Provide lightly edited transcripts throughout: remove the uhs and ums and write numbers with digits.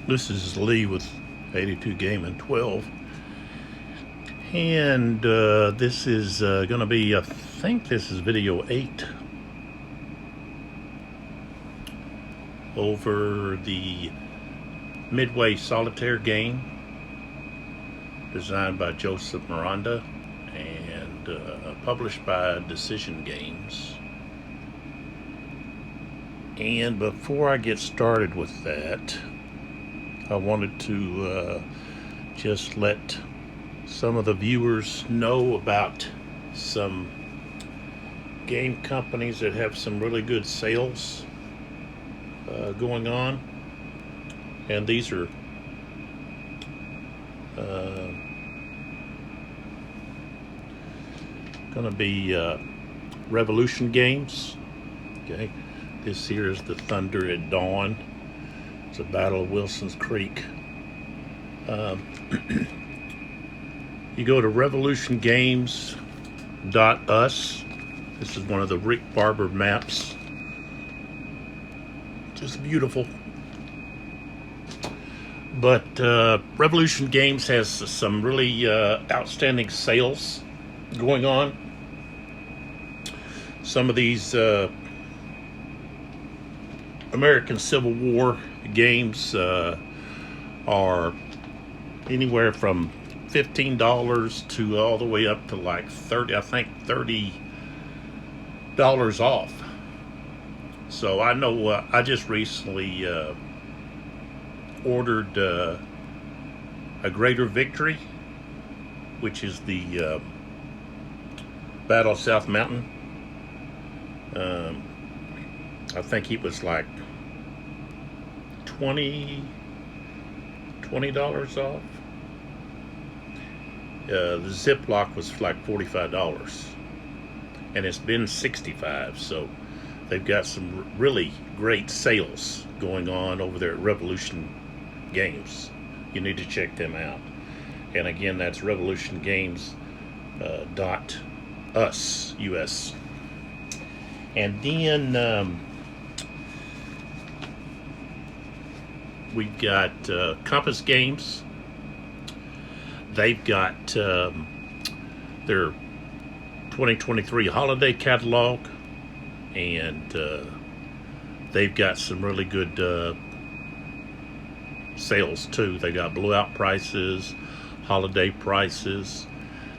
This is Lee with 82 Game and 12, and this is going to be, I think this is video 8 over the Midway Solitaire game designed by Joseph Miranda and published by Decision Games. And before I get started with that, I wanted to just let some of the viewers know about some game companies that have some really good sales going on. And these are going to be Revolution games. Okay, this here is the Thunder at Dawn. It's a Battle of Wilson's Creek. You go to revolutiongames.us. This is one of the Rick Barber maps. Just beautiful. But Revolution Games has some really outstanding sales going on. Some of these American Civil War games are anywhere from $15 to all the way up to like $30 off. So I know I just recently ordered A Greater Victory, which is the Battle of South Mountain. I think it was like $20 off. The Ziploc was like $45, and it's been $65. So they've got some really great sales going on over there at Revolution Games. You need to check them out. And again, that's revolutiongames.us, US. And then we've got Compass Games. They've got their 2023 holiday catalog, and they've got some really good sales too. They got blowout prices, holiday prices,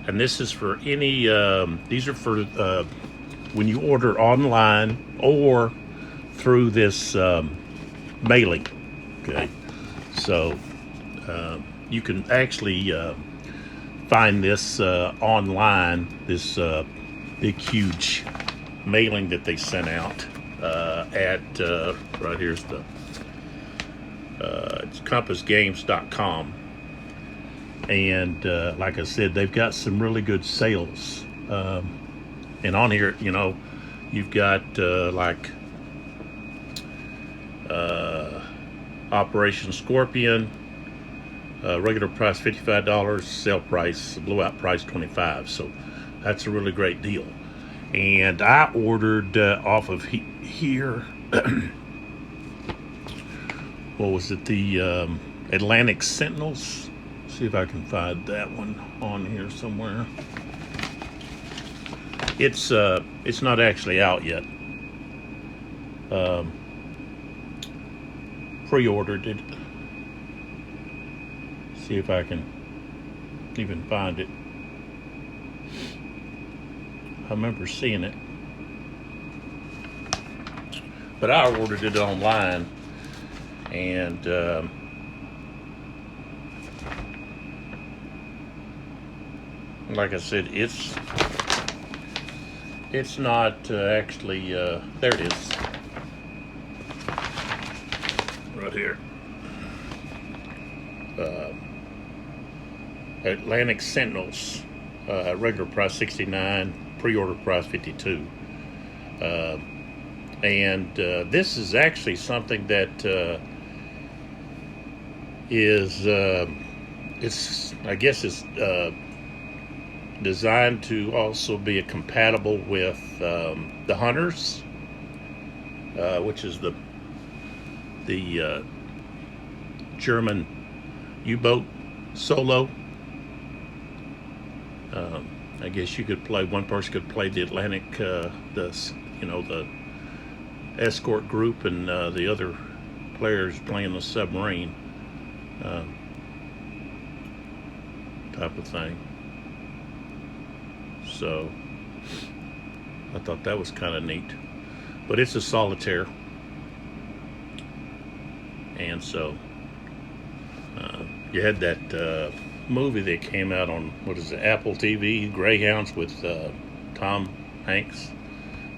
and this is for any. These are for when you order online or through this mailing. Okay, so you can actually find this online, this big huge mailing that they sent out at right here's the it's compassgames.com. And like I said, they've got some really good sales, and on here, you know, you've got like Operation Scorpion, regular price $55, sale price, blowout price $25. So that's a really great deal. And I ordered off of here. What was it? The Atlantic Sentinels. See if I can find that one on here somewhere. It's not actually out yet. Pre-ordered it. See if I can even find it. I remember seeing it, but I ordered it online, and like I said, it's not actually there it is right here. Atlantic Sentinels, regular price $69, pre-order price $52, and this is actually something that is it's, I guess it's designed to also be compatible with the Hunters, which is the German U-boat solo. I guess you could play. One person could play the Atlantic, the escort group, and the other players playing the submarine type of thing. So I thought that was kind of neat. But it's a solitaire, and so you had that movie that came out on, what is it, Apple TV, Greyhounds, with Tom Hanks,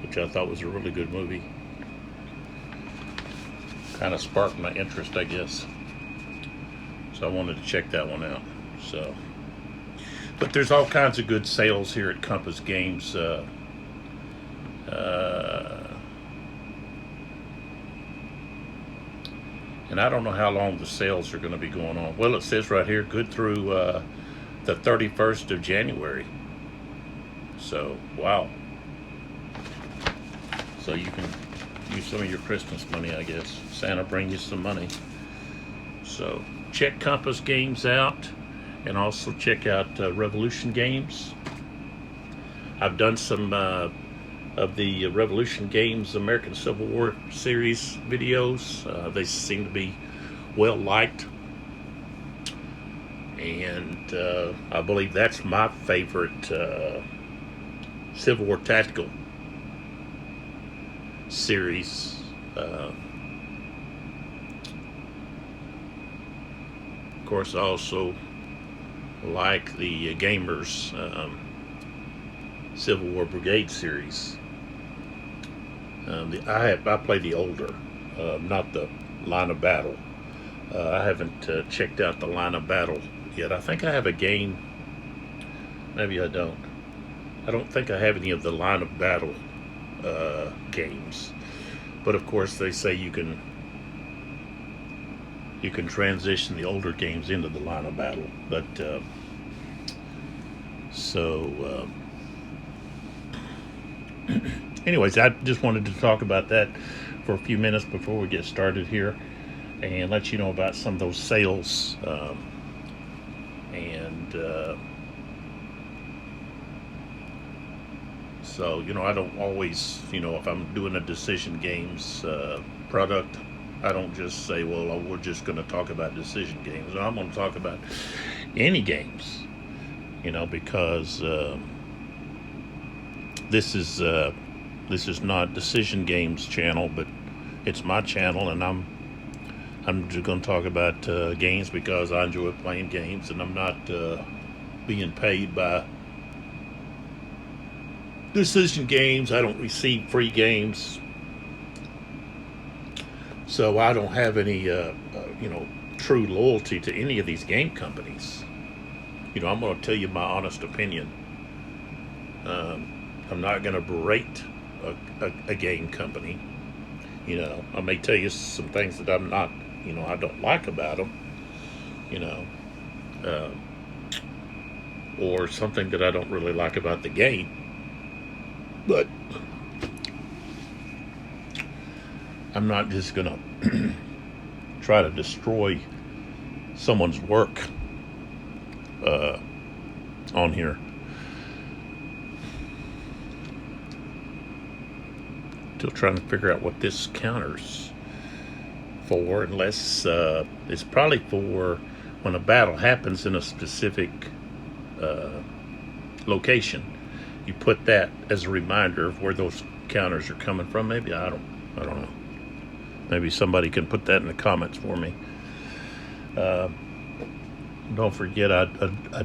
which I thought was a really good movie. Kind of sparked my interest, I guess. So I wanted to check that one out. So, but there's all kinds of good sales here at Compass Games. And I don't know how long the sales are going to be going on. Well, it says right here, good through the 31st of January. So, wow. So you can use some of your Christmas money, I guess. Santa bring you some money. So check Compass Games out, and also check out Revolution Games. I've done some of the Revolution Games American Civil War series videos. They seem to be well liked, and I believe that's my favorite Civil War tactical series. Of course, I also like the Gamers Civil War Brigade series. I play the older, not the Line of Battle. I haven't checked out the Line of Battle yet. I think I have a game. Maybe I don't. I don't think I have any of the Line of Battle games. But of course, they say you can transition the older games into the Line of Battle. But anyways, I just wanted to talk about that for a few minutes before we get started here, and let you know about some of those sales. So, I don't always, if I'm doing a Decision Games product, I don't just say, well, we're just going to talk about Decision Games. I'm going to talk about any games, because this is not Decision Games channel, but it's my channel, and I'm just going to talk about games because I enjoy playing games, and I'm not being paid by Decision Games. I don't receive free games, so I don't have any true loyalty to any of these game companies. I'm going to tell you my honest opinion. I'm not going to berate a game company. I may tell you some things that I'm not, I don't like about them, or something that I don't really like about the game. But I'm not just going to try to destroy someone's work on here. Still trying to figure out what this counter's for, unless it's probably for when a battle happens in a specific location. You put that as a reminder of where those counters are coming from. Maybe I don't know. Maybe somebody can put that in the comments for me. Don't forget, I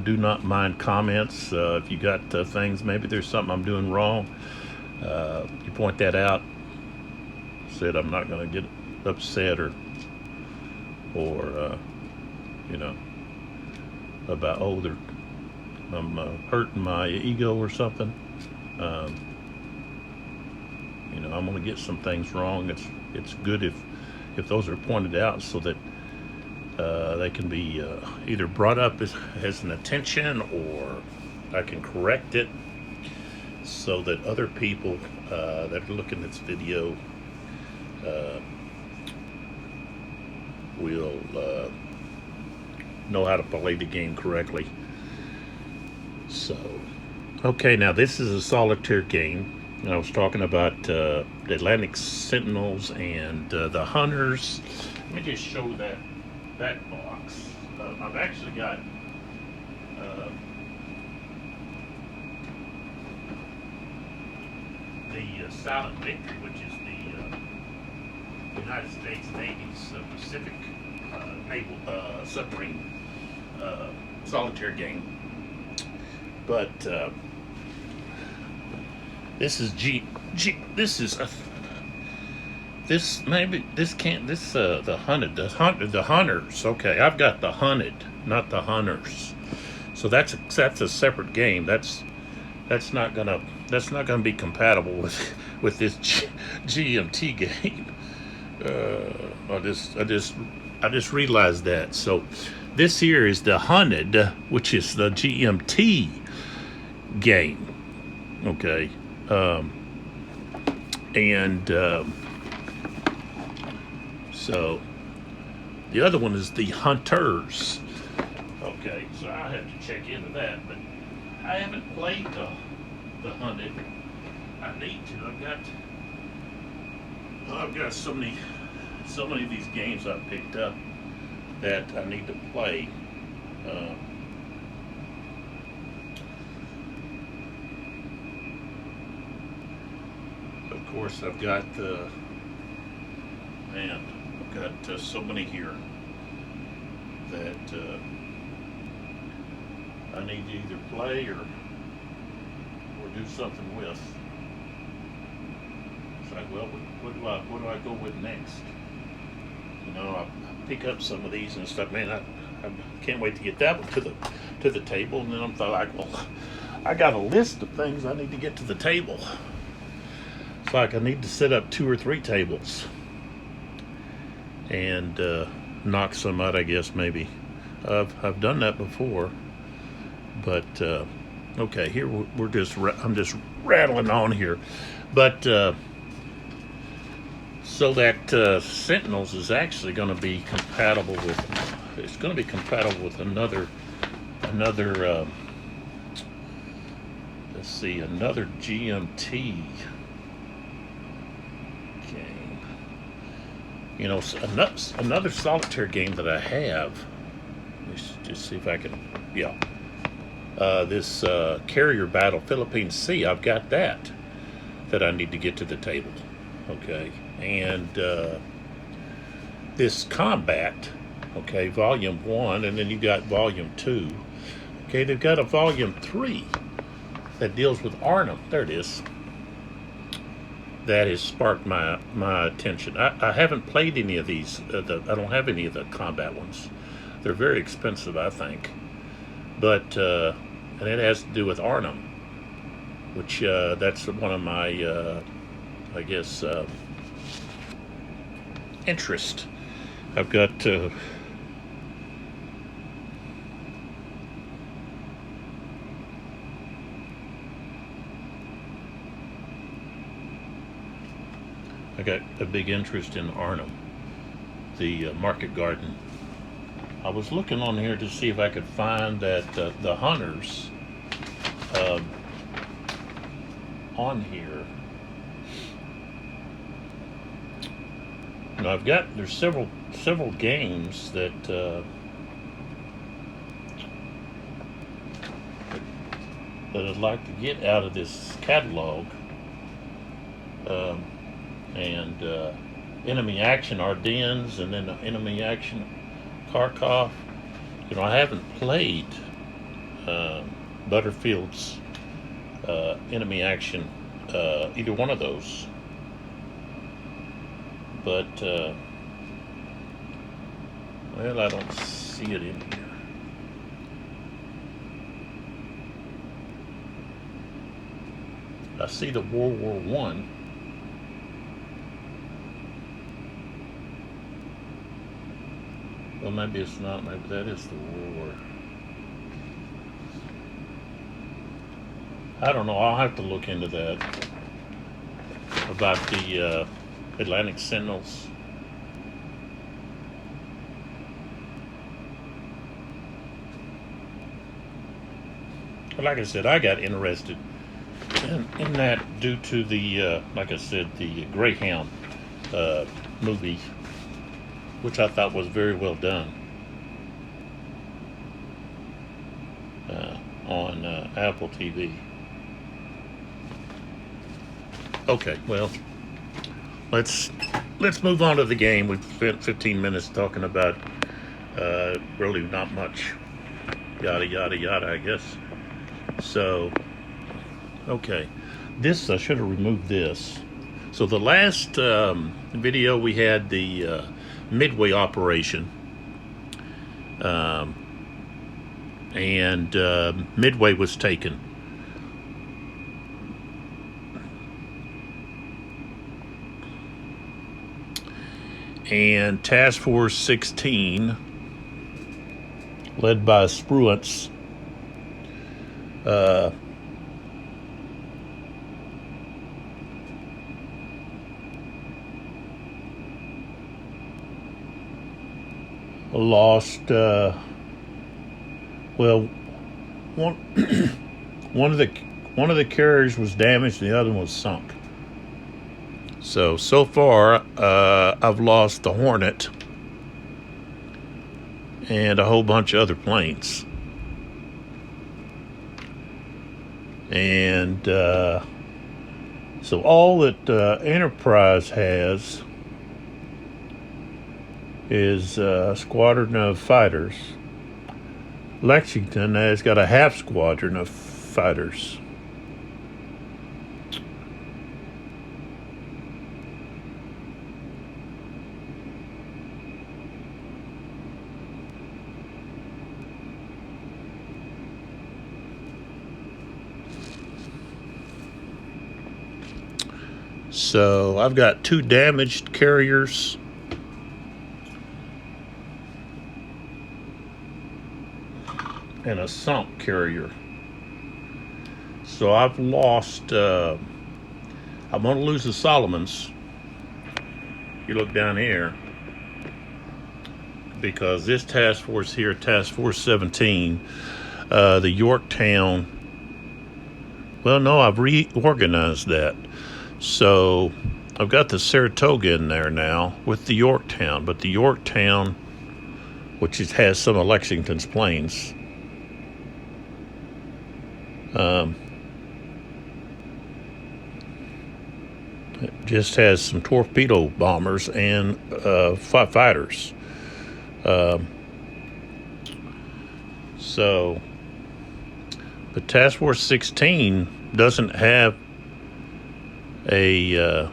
do not mind comments. If you got things, maybe there's something I'm doing wrong. You point that out. Said I'm not going to get upset or about I'm hurting my ego or something. I'm going to get some things wrong. It's good if those are pointed out, so that they can be either brought up as an attention, or I can correct it, so that other people that are looking at this video will know how to play the game correctly. So, okay, now this is a solitaire game. I was talking about the Atlantic Sentinels and the Hunters. Let me just show that box. I've actually got the Silent Victory, which is the United States Navy's Pacific naval submarine solitaire game. But this is this is the hunters. Okay, I've got the hunted, not the hunters. So that's a separate game. That's not gonna be compatible with this GMT game. I just realized that. So this here is the hunted, which is the GMT game. Okay. So the other one is the hunters. Okay, so I have to check into that, but I haven't played the hunted. I need to. I've got so many of these games I've picked up that I need to play. Of course, I've got so many here that I need to either play or do something with. It's like, well, what do I go with next? You know, I pick up some of these and stuff. Man, I can't wait to get that one to the table. And then I'm like, well, I got a list of things I need to get to the table. It's like I need to set up 2 or 3 tables and knock some out. I guess maybe I've done that before, but okay. Here I'm just rattling on here, but so that Sentinels is actually going to be compatible with. It's going to be compatible with another. Let's see, another GMT game. You know, another solitaire game that I have. Let's just see if I can. Yeah. This Carrier Battle Philippine Sea. I've got that I need to get to the table. Okay. And this Combat. Okay, Volume 1, and then you got Volume 2. Okay, they've got a Volume 3 that deals with Arnhem. There it is. That has sparked my attention. I haven't played any of these. I don't have any of the combat ones. They're very expensive, I think. But and it has to do with Arnhem, which that's one of my, I guess, interest. I've got. I got a big interest in Arnhem, the market garden. I was looking on here to see if I could find that the hunters on here. Now there's several games that I'd like to get out of this catalog. And Enemy Action Ardennes, and then Enemy Action Kharkov. You know, I haven't played Butterfield's Enemy Action, either one of those. But, well, I don't see it in here. I see the World War One. Well, maybe it's not. Maybe that is the war. I don't know. I'll have to look into that. About the Atlantic Sentinels. But like I said, I got interested in that due to the, like I said, the Greyhound movie, which I thought was very well done on Apple TV. Okay, well, let's move on to the game. We've spent 15 minutes talking about really not much, yada yada yada, I guess. So, okay, this I should have removed this. So the last video we had the Midway operation, and Midway was taken. And Task Force 16, led by Spruance, lost. Well, one one of the carriers was damaged, and the other one was sunk. So far, I've lost the Hornet and a whole bunch of other planes. And so all that Enterprise has is a squadron of fighters. Lexington has got a half squadron of fighters. So I've got 2 damaged carriers. And a sunk carrier. So I've lost, I'm going to lose the Solomons. You look down here. Because this task force here, Task Force 17, the Yorktown, well, no, I've reorganized that. So I've got the Saratoga in there now with the Yorktown, but the Yorktown, which has some of Lexington's planes, it just has some torpedo bombers and fighters. So, but Task Force 16 doesn't have it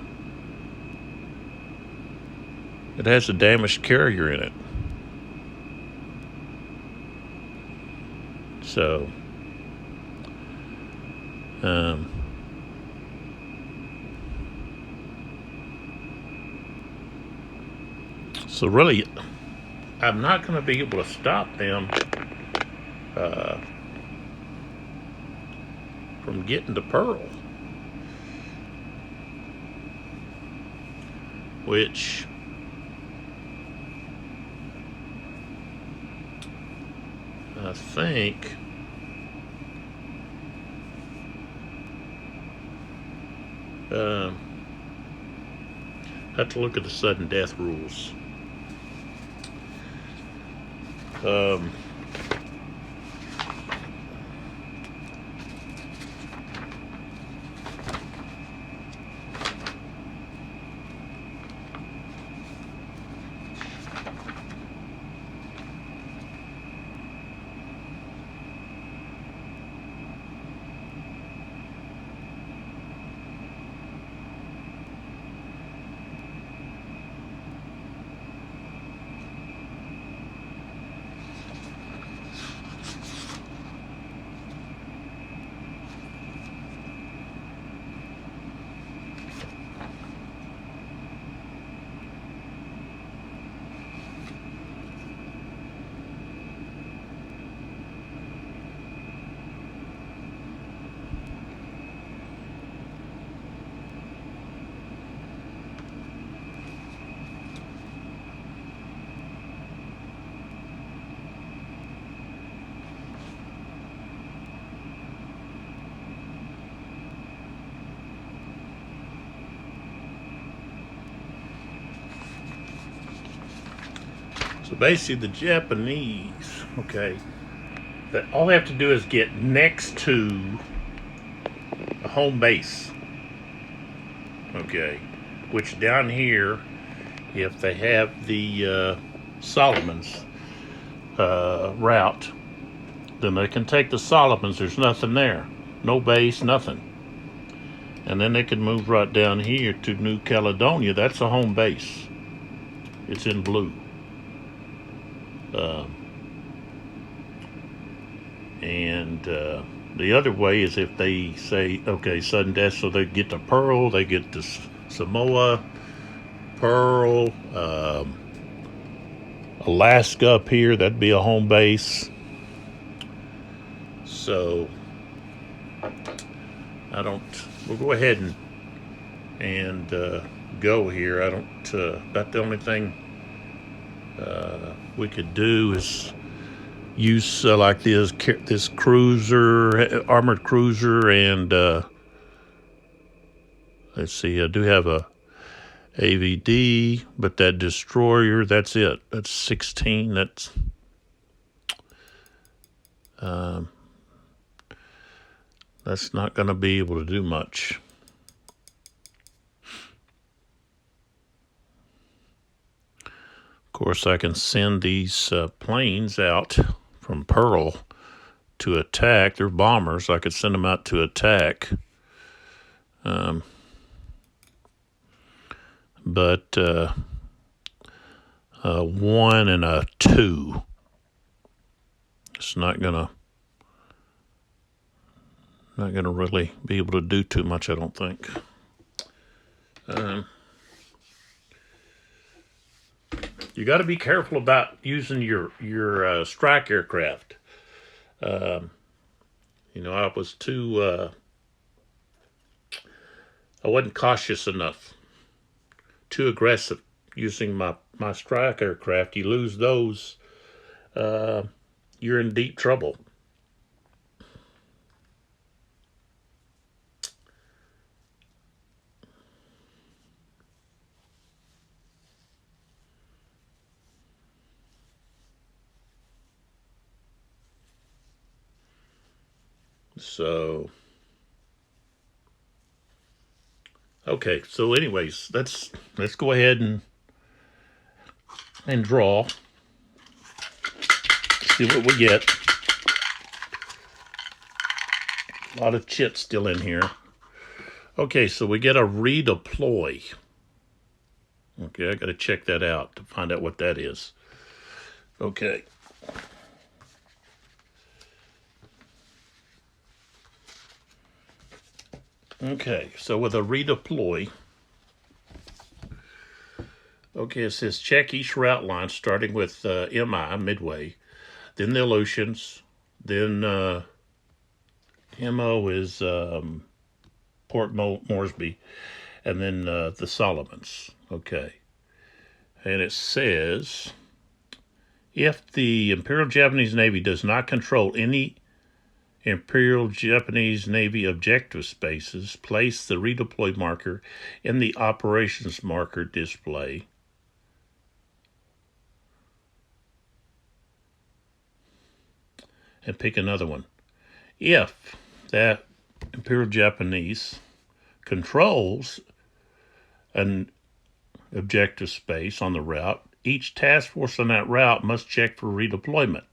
has a damaged carrier in it. So, so really, I'm not going to be able to stop them from getting to Pearl, which I think have to look at the sudden death rules. So basically, the Japanese, okay, that all they have to do is get next to a home base, okay, which down here, if they have the Solomon's route, then they can take the Solomons. There's nothing there, no base, nothing. And then they can move right down here to New Caledonia. That's a home base. It's in blue. And the other way is if they say, okay, sudden death, so they get to Pearl, they get to Samoa, Pearl, Alaska up here, that'd be a home base. So we'll go ahead and go here. About the only thing we could do is use like this cruiser, armored cruiser, and let's see, I do have a AVD, but that destroyer, that's it. That's 16. That's not going to be able to do much. Of course, I can send these planes out from Pearl to attack. They're bombers. I could send them out to attack. But 1 and a 2. It's not gonna really be able to do too much, I don't think. You got to be careful about using your strike aircraft. I was I wasn't cautious enough. Too aggressive using my strike aircraft. You lose those, you're in deep trouble. So, okay. So, anyways, let's go ahead and draw. See what we get. A lot of chit still in here. Okay, so we get a redeploy. Okay, I got to check that out to find out what that is. Okay. Okay, so with a redeploy, okay, it says check each route line starting with MI, Midway, then the Aleutians, then MO is Port Moresby, and then the Solomons. Okay. And it says, if the Imperial Japanese Navy does not control any Imperial Japanese Navy objective spaces, place the redeploy marker in the operations marker display. And pick another one. If that Imperial Japanese controls an objective space on the route, each task force on that route must check for redeployment.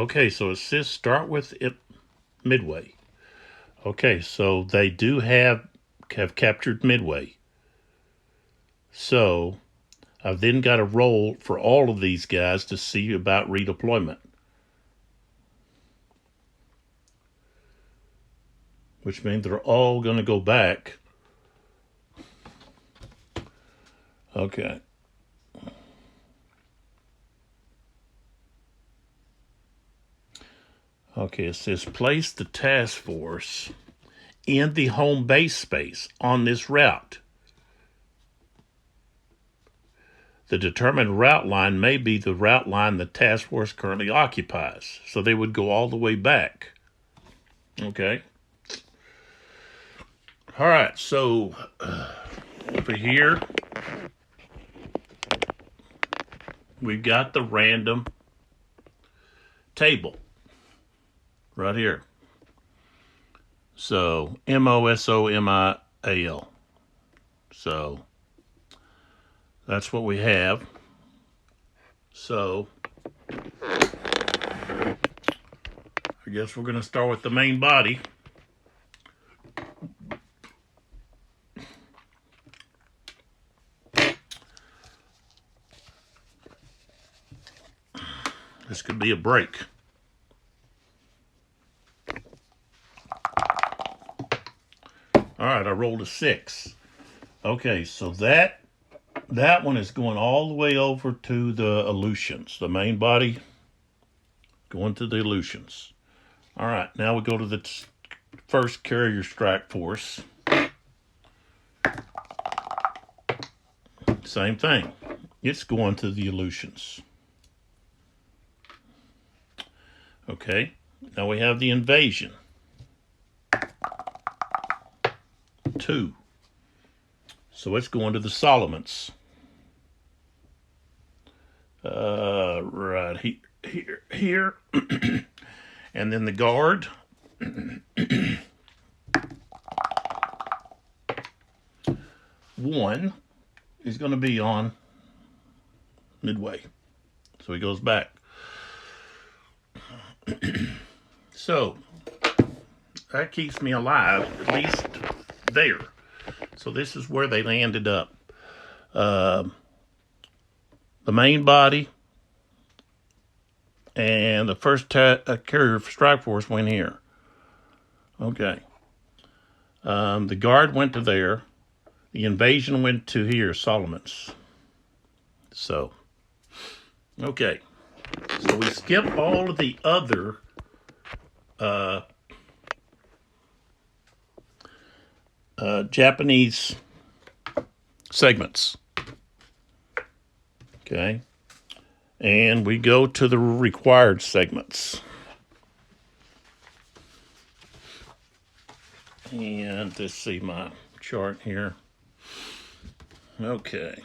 Okay, so it says start with it, Midway. Okay, so they do have captured Midway. So I've then got to roll for all of these guys to see about redeployment, which means they're all going to go back. Okay. Okay, it says place the task force in the home base space on this route. The determined route line may be the route line the task force currently occupies. So they would go all the way back. Okay. All right, so over here, we've got the random table right here. So MOSOMIAL. So that's what we have. So I guess we're going to start with the main body. This could be a break. All right, I rolled a 6. Okay, so that one is going all the way over to the Aleutians. The main body going to the Aleutians. All right, now we go to the first carrier strike force. Same thing. It's going to the Aleutians. Okay, now we have the invasion. 2. So it's going to the Solomons. Right here. And then the guard. 1 is going to be on Midway. So he goes back. So that keeps me alive, at least there. So this is where they landed up. The main body and the first carrier strike force went here. Okay. The guard went to there. The invasion went to here, Solomon's. So, okay. So we skip all of the other Japanese segments. Okay. And we go to the required segments. And let's see my chart here. Okay.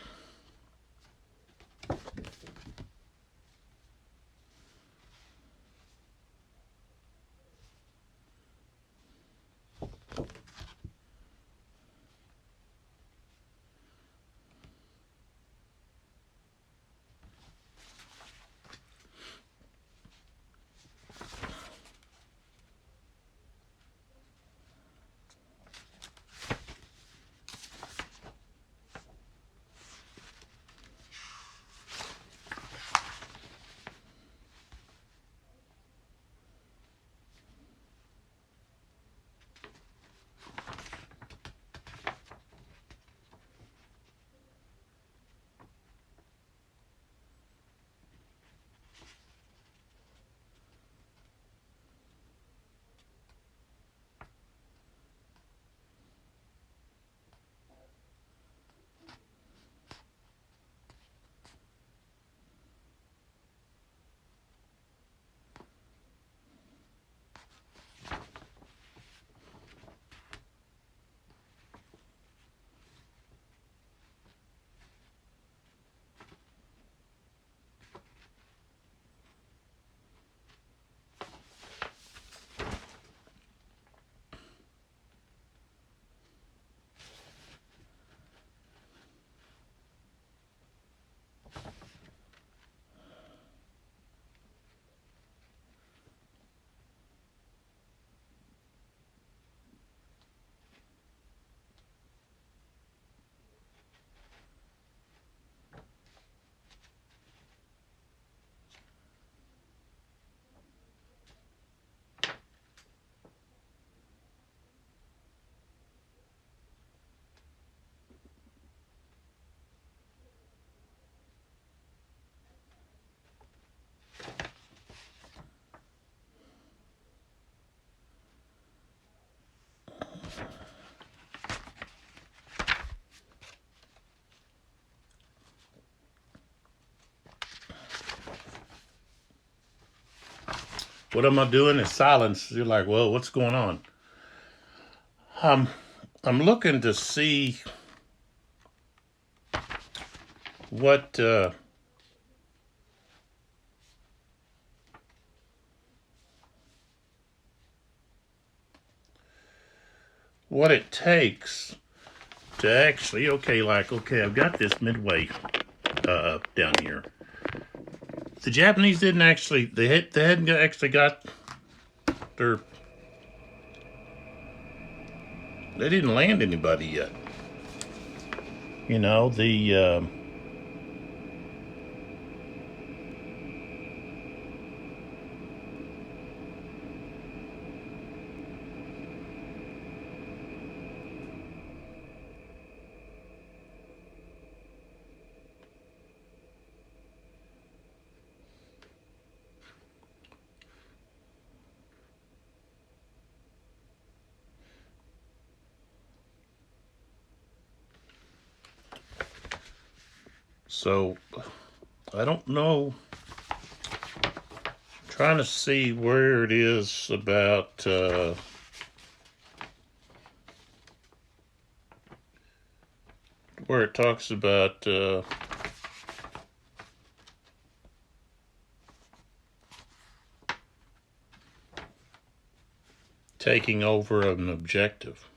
What am I doing? It's silence. You're like, well, what's going on? Um, I'm looking to see what what it takes to actually okay, I've got this Midway down here. The Japanese didn't actually they hadn't actually got their they didn't land anybody yet. You know the so I don't know. I'm trying to see where it is about. Where it talks about taking over an objective.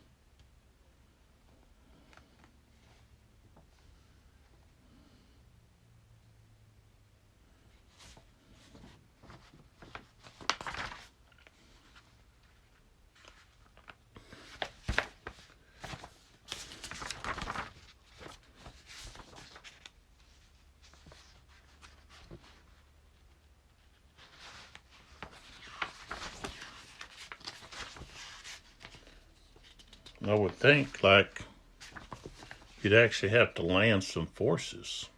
I would think like you'd actually have to land some forces.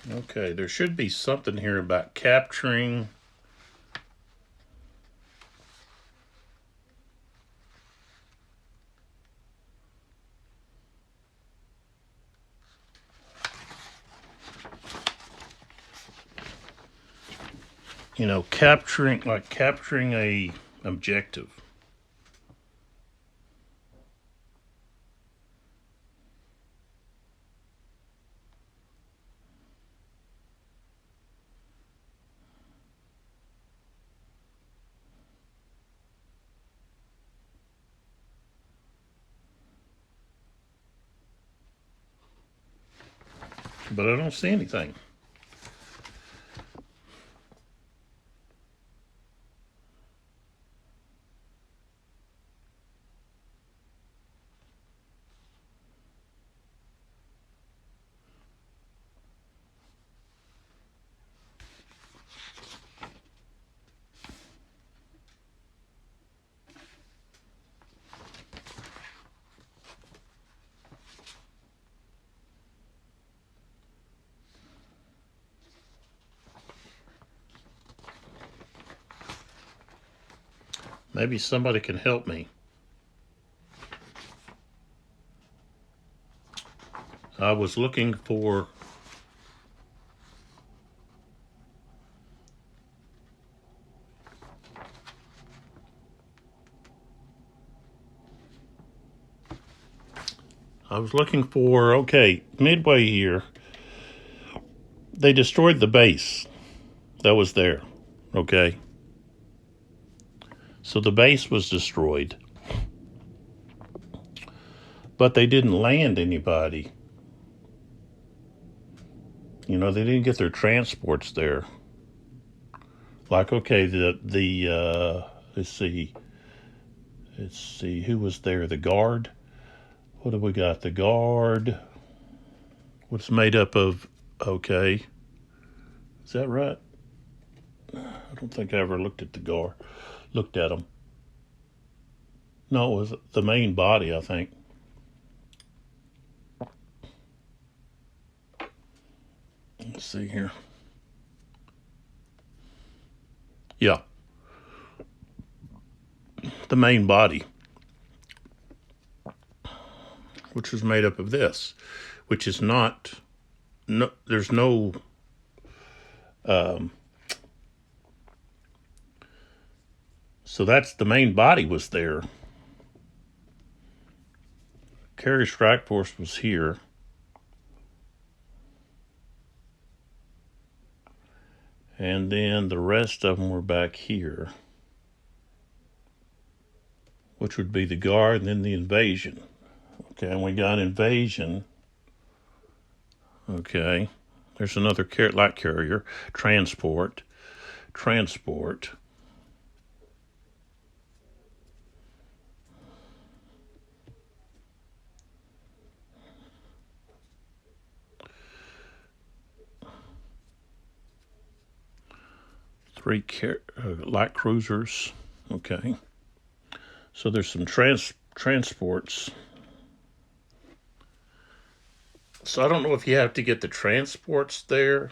Okay, there should be something here about capturing. Capturing a objective. But I don't see anything. Maybe somebody can help me. I was looking for okay, Midway here. They destroyed the base that was there. Okay. So the base was destroyed. But they didn't land anybody. They didn't get their transports there. Like, okay, let's see. Let's see, who was there? The guard. What have we got? The guard. What's made up of? Okay, is that right? I don't think I ever looked at the guard. Looked at them. No, it was the main body, I think. Let's see here. Yeah, the main body, which was made up of this, which is not. No, there's no. So that's the main body was there. Carrier strike force was here. And then the rest of them were back here, which would be the guard and then the invasion. Okay, and we got invasion. Okay, there's another light carrier. Transport. 3 light cruisers. Okay. So there's some transports. So I don't know if you have to get the transports there.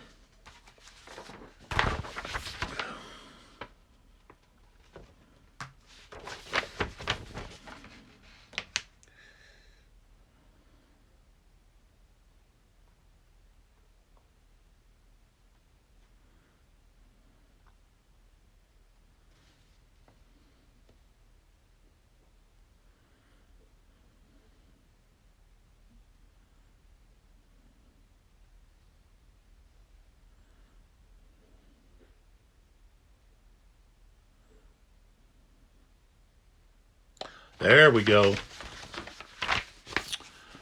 There we go.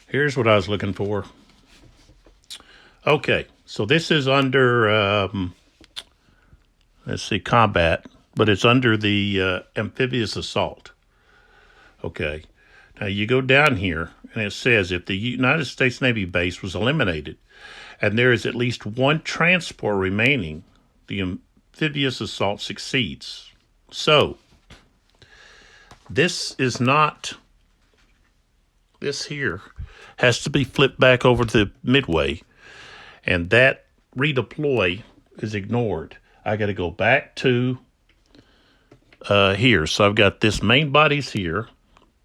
Here's what I was looking for. Okay, so this is under, let's see, combat, but it's under the amphibious assault. Okay, now you go down here, and it says if the United States Navy base was eliminated, and there is at least one transport remaining, the amphibious assault succeeds. So, this is not, this here has to be flipped back over to Midway, and that redeploy is ignored. I got to go back to here. So I've got this main body's here,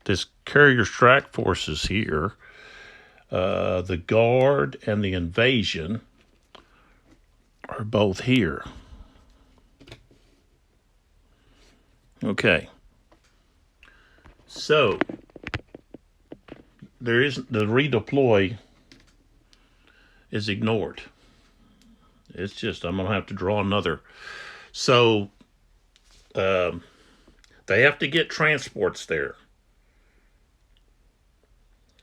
this carrier strike forces here, the guard and the invasion are both here. Okay. So there is the redeploy is ignored. It's just I'm gonna have to draw another. So they have to get transports there.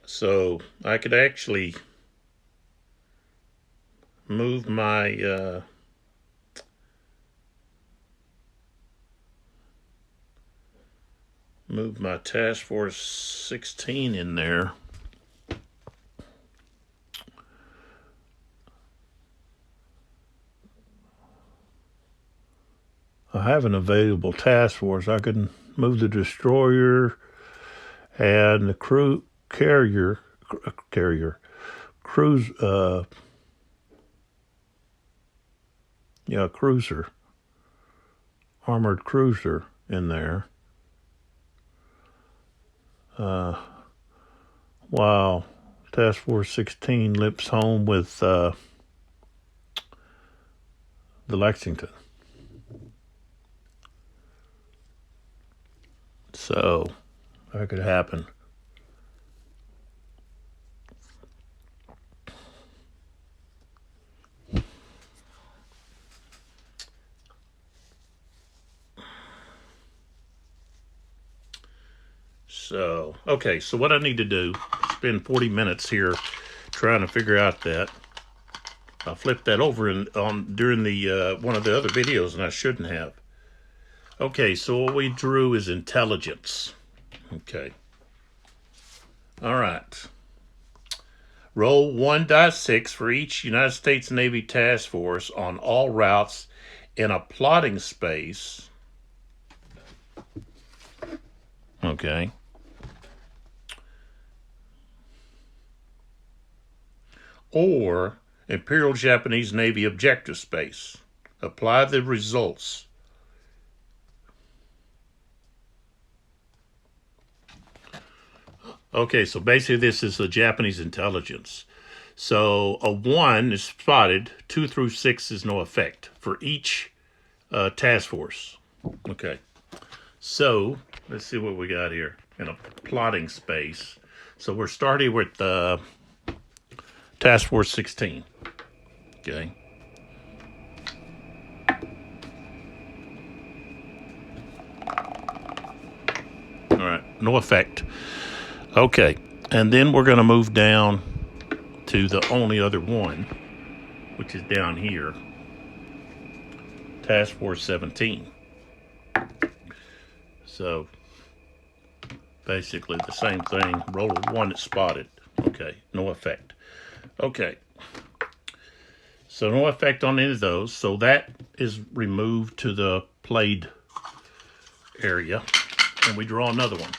So I could actually move my task force 16 in there. I have an available task force. I can move the destroyer and the cruiser, armored cruiser in there. Wow, Task Force 16 lips home with the Lexington. So that could happen. So, okay, so what I need to do, spend 40 minutes here trying to figure out that. I flipped that over during the one of the other videos, and I shouldn't have. Okay, so what we drew is intelligence. Okay. All right. Roll 1 die 6 for each United States Navy task force on all routes in a plotting space. Okay. Or Imperial Japanese Navy objective space. Apply the results. Okay, so basically this is the Japanese intelligence. So a 1 is spotted, 2 through 6 is no effect for each task force. Okay, so let's see what we got here in a plotting space. So we're starting with Task Force 16. Okay. All right, no effect. Okay, and then we're going to move down to the only other one, which is down here, Task Force 17. So basically the same thing. Roll a 1 that's spotted. Okay, no effect. Okay, so no effect on any of those. So that is removed to the played area, and we draw another one.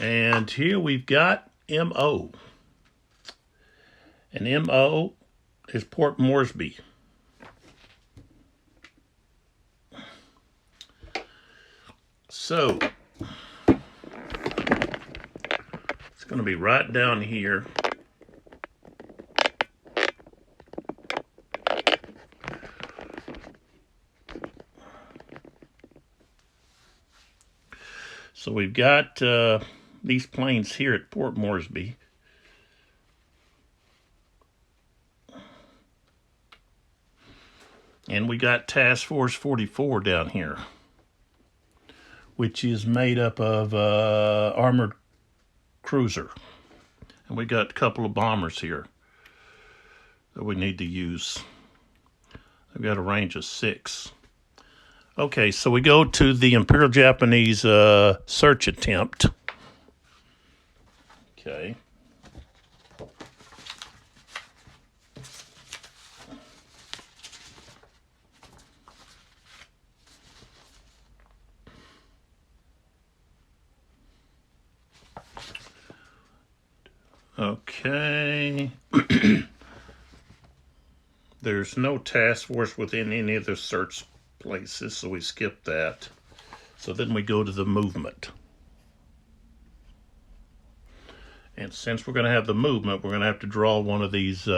And here we've got MO. And MO is Port Moresby. So it's going to be right down here. So we've got these planes here at Port Moresby. And we got Task Force 44 down here, which is made up of armored cruiser. And we got a couple of bombers here that we need to use. They've got a range of 6. Okay, so we go to the Imperial Japanese search attempt. Okay. Okay. There's no task force within any of the search places, so we skip that. So then we go to the movement. And since we're going to have the movement, we're going to have to draw one of these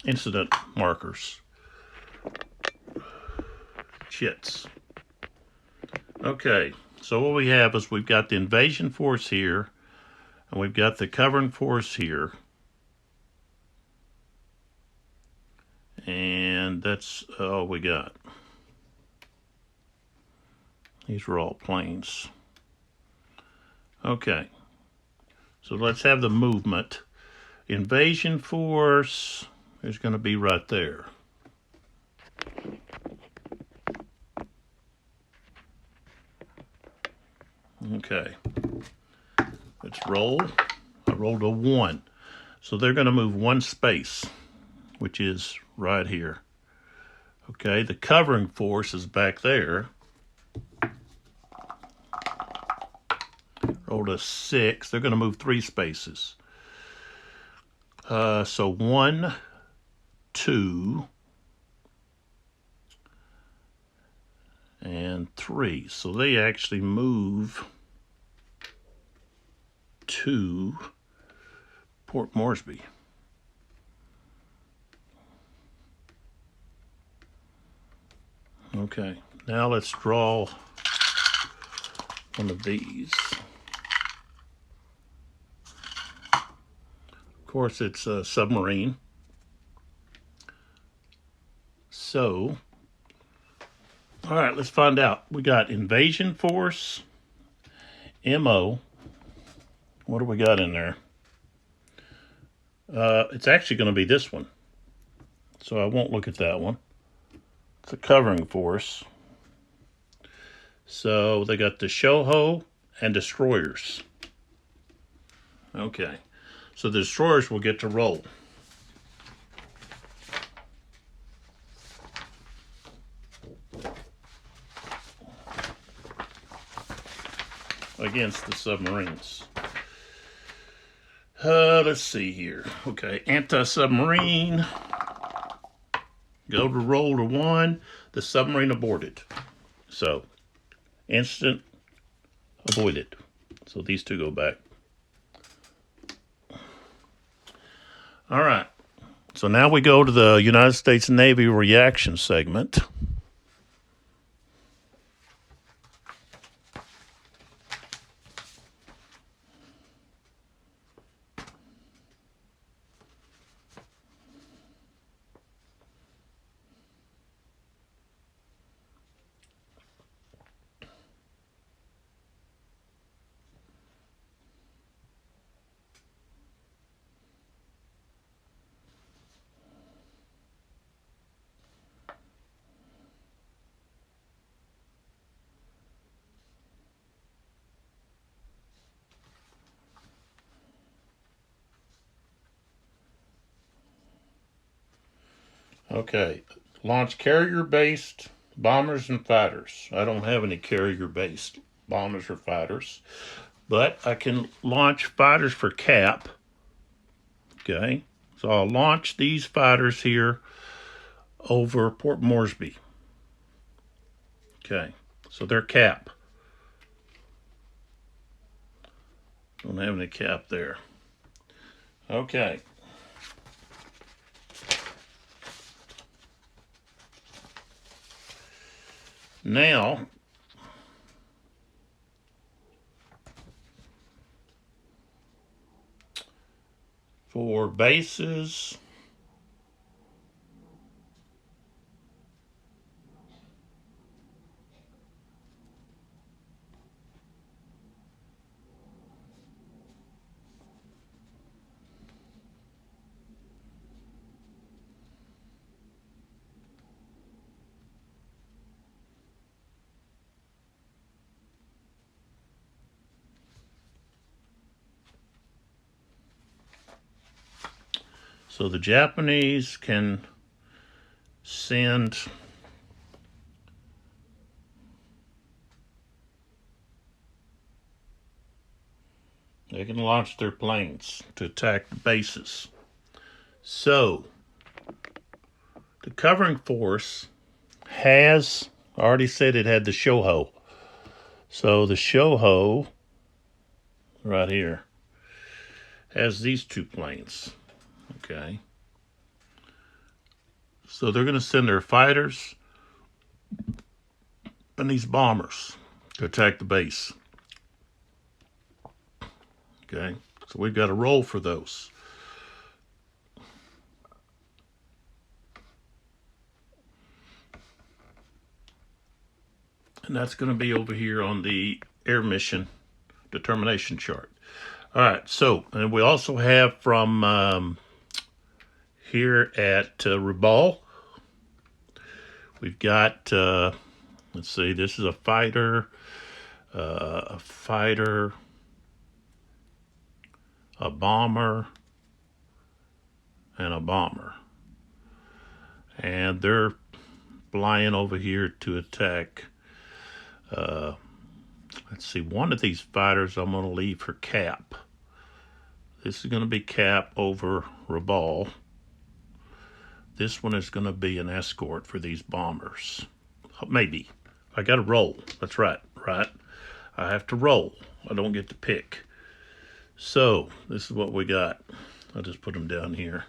incident markers. Chits. Okay, so what we have is we've got the invasion force here, and we've got the covering force here. And that's all we got. These are all planes. Okay, so let's have the movement. Invasion force is going to be right there. Okay, let's roll. I rolled a 1. So they're going to move 1 space, which is right here. Okay, the covering force is back there. Rolled a 6. They're going to move 3 spaces. So 1, 2, and 3. So they actually move to Port Moresby. Okay, now let's draw one of these. Of course, it's a submarine. So, all right, let's find out. We got invasion force, MO. What do we got in there? It's actually going to be this one. So I won't look at that one. It's a covering force. So they got the Shoho and destroyers. Okay, so the destroyers will get to roll. Against the submarines. Let's see here. Okay, anti-submarine. Go to roll to 1. The submarine aborted. So, instant avoided. So these two go back. All right. So now we go to the United States Navy reaction segment. Okay, launch carrier-based bombers and fighters. I don't have any carrier-based bombers or fighters, but I can launch fighters for cap. Okay, so I'll launch these fighters here over Port Moresby. Okay, so they're cap. Don't have any cap there. Okay. Now, for bases, so the Japanese can send they can launch their planes to attack the bases. So the covering force has I already said it had the Shoho. So the Shoho right here has these two planes. Okay. So they're going to send their fighters and these bombers to attack the base. Okay. So we've got to roll for those. And that's going to be over here on the air mission determination chart. All right. So, and we also have from here at Ribal, we've got, let's see, this is a fighter, a bomber, and a bomber. And they're flying over here to attack. Let's see, one of these fighters I'm going to leave for cap. This is going to be cap over Ribal. This one is going to be an escort for these bombers. Maybe. I got to roll. That's right. Right? I have to roll. I don't get to pick. So, this is what we got. I'll just put them down here.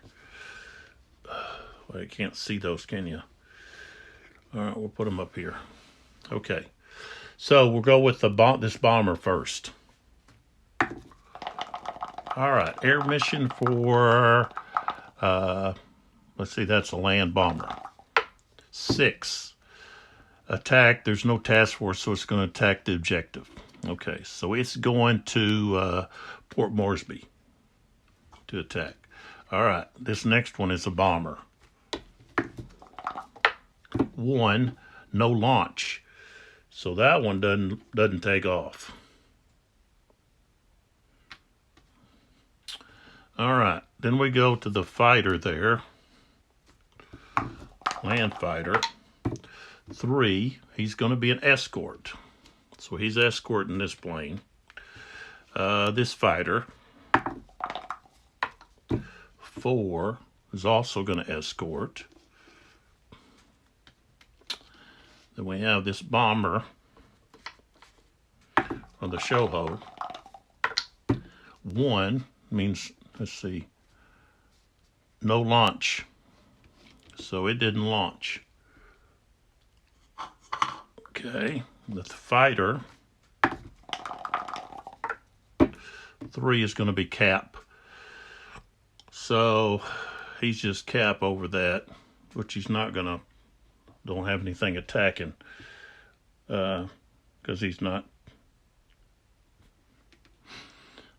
Well, you can't see those, can you? All right, we'll put them up here. Okay. So, we'll go with this bomber first. All right. Air mission for... let's see, that's a land bomber. 6. Attack, there's no task force, so it's going to attack the objective. Okay, so it's going to Port Moresby to attack. All right, this next one is a bomber. 1, no launch. So that one doesn't take off. All right, then we go to the fighter there. Land fighter. 3, he's going to be an escort. So he's escorting this plane. This fighter. 4 is also going to escort. Then we have this bomber on the Shoho. 1 means, let's see, no launch. So it didn't launch. Okay, the fighter. 3 is going to be cap. So he's just cap over that, which he's not going to, don't have anything attacking, because he's not,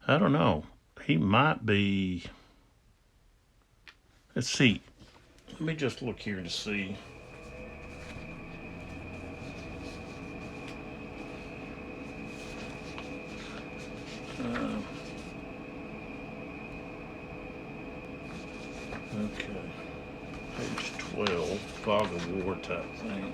I don't know, he might be, let's see, let me just look here to see. Okay, page 12, fog of war type thing.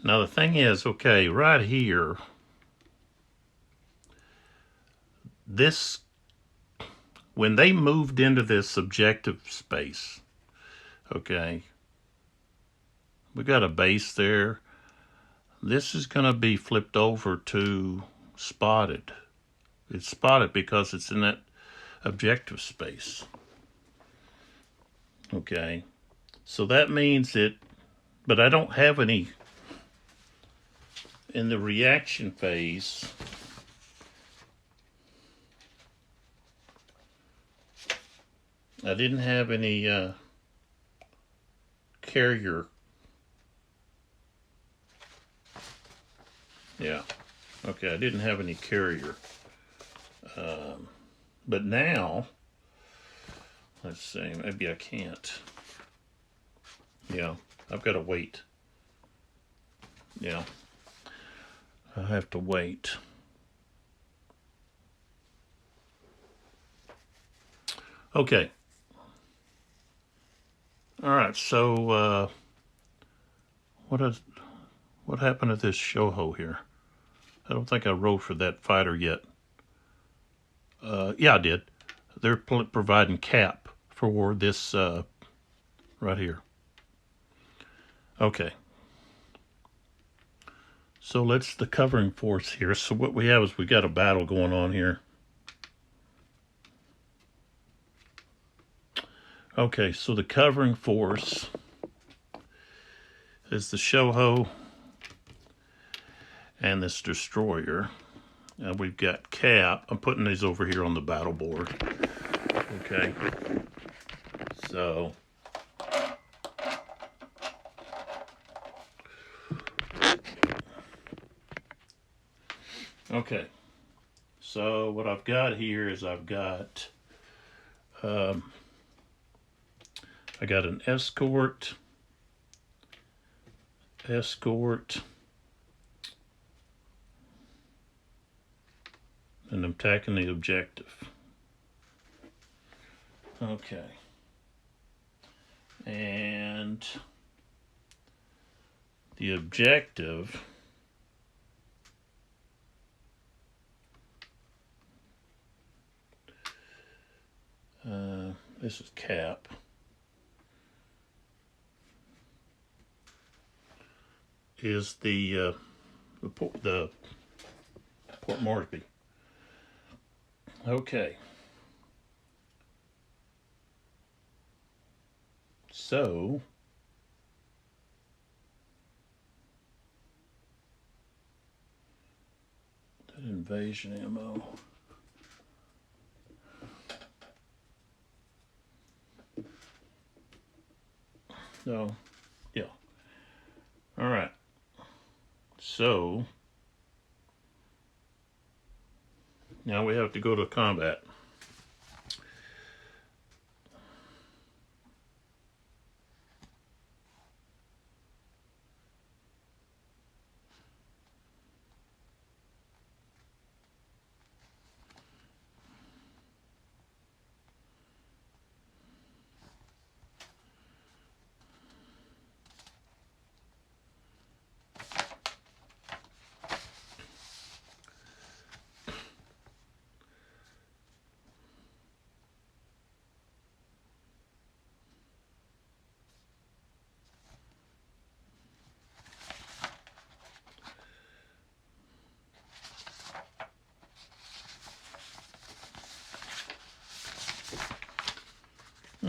Now the thing is, okay, right here, this, when they moved into this subjective space, okay, we got a base there. This is going to be flipped over to spotted. It's spotted because it's in that objective space. Okay, so that means it, but I don't have any in the reaction phase. I didn't have any carrier. Yeah, okay, I didn't have any carrier. But now, let's see, maybe I can't. Yeah, I've got to wait. Yeah, I have to wait. Okay. All right, so what happened to this Shoho here? I don't think I wrote for that fighter yet. Yeah, I did. They're providing cap for this right here. Okay. So let's the covering force here. So what we have is we got a battle going on here. Okay, so the covering force is the Shoho and this destroyer. And we've got Cap. I'm putting these over here on the battle board. Okay. So okay. So what I've got here is I got an escort, and I'm attacking the objective. Okay. And the objective this is Cap. Is the Port Moresby. Okay. So that invasion ammo. No. Yeah. All right. So now we have to go to combat.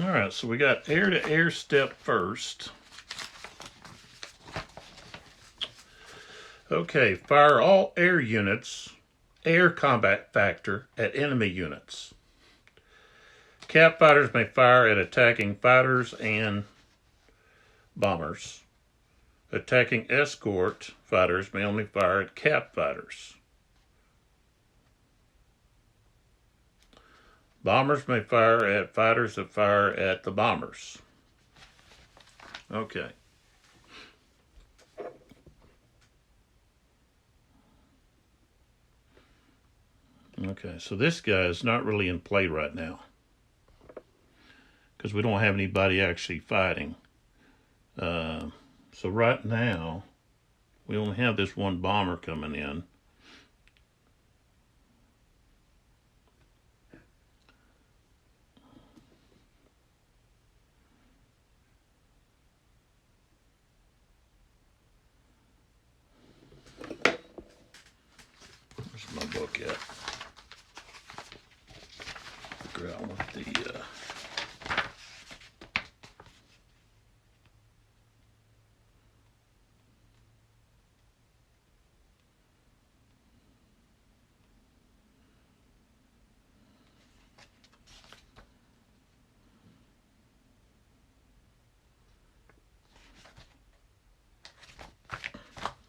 All right, so we got air-to-air step first. Okay, fire all air units, air combat factor at enemy units. Cap fighters may fire at attacking fighters and bombers. Attacking escort fighters may only fire at Cap fighters. Bombers may fire at fighters that fire at the bombers. Okay. Okay, so this guy is not really in play right now because we don't have anybody actually fighting. So right now, we only have this one bomber coming in. Where's my book at? Figure out what the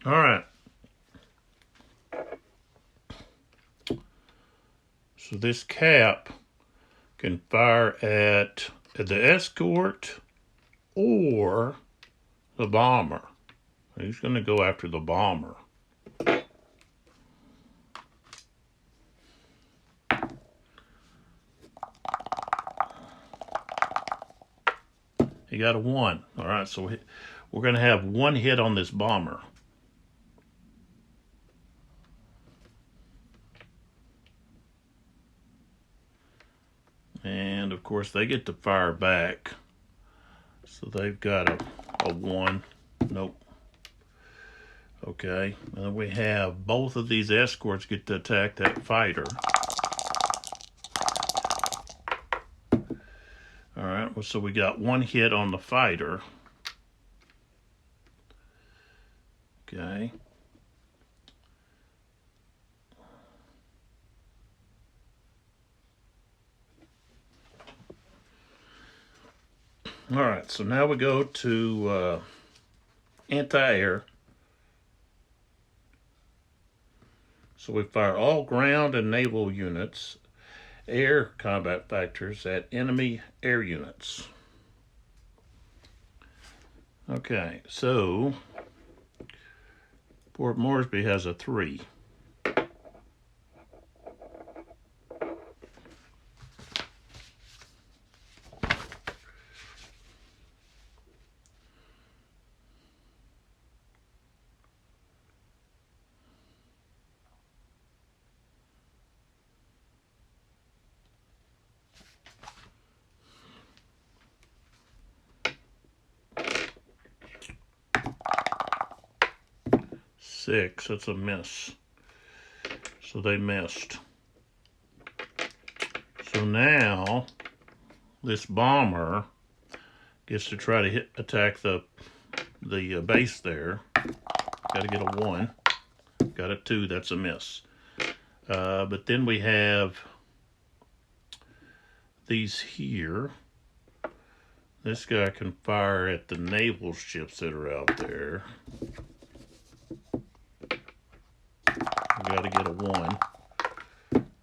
all right. So this Cap can fire at the escort or the bomber. He's going to go after the bomber. He got a 1. All right, so we're going to have 1 hit on this bomber. And of course they get to fire back. So they've got a 1. Nope. Okay. And then we have both of these escorts get to attack that fighter. All right. Well, so we got 1 hit on the fighter. Okay. All right, so now we go to anti-air. So we fire all ground and naval units, air combat factors at enemy air units. Okay, so Port Moresby has a 3. Six, that's a miss. So they missed. So now this bomber gets to try to attack the base there. Got to get a 1. Got a 2, that's a miss. But then we have these here. This guy can fire at the naval ships that are out there. Got to get a 1.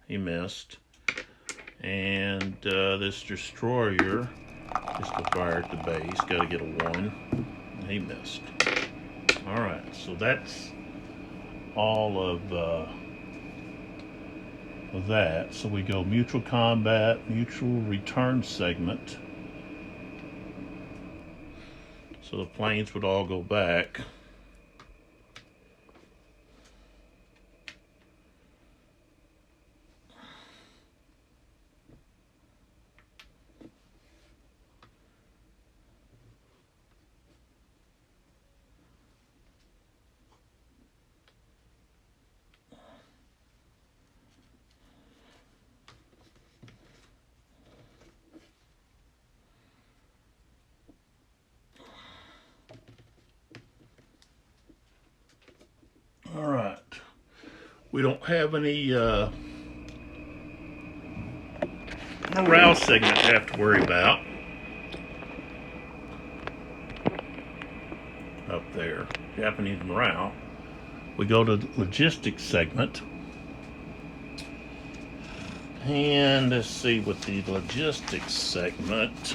He missed. And this destroyer is to fire at the base. Got to get a 1. He missed. All right, so that's all of that. So we go mutual combat, mutual return segment. So the planes would all go back. All right. We don't have any morale segment to have to worry about up there. Japanese morale. We go to the logistics segment. And let's see what the logistics segment.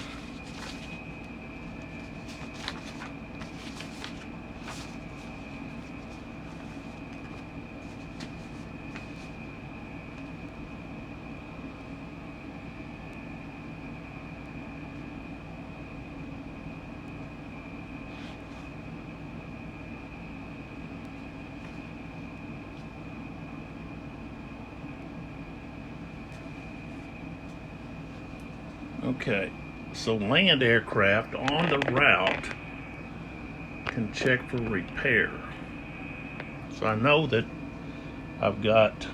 Okay, so land aircraft on the route can check for repair. So I know that I've got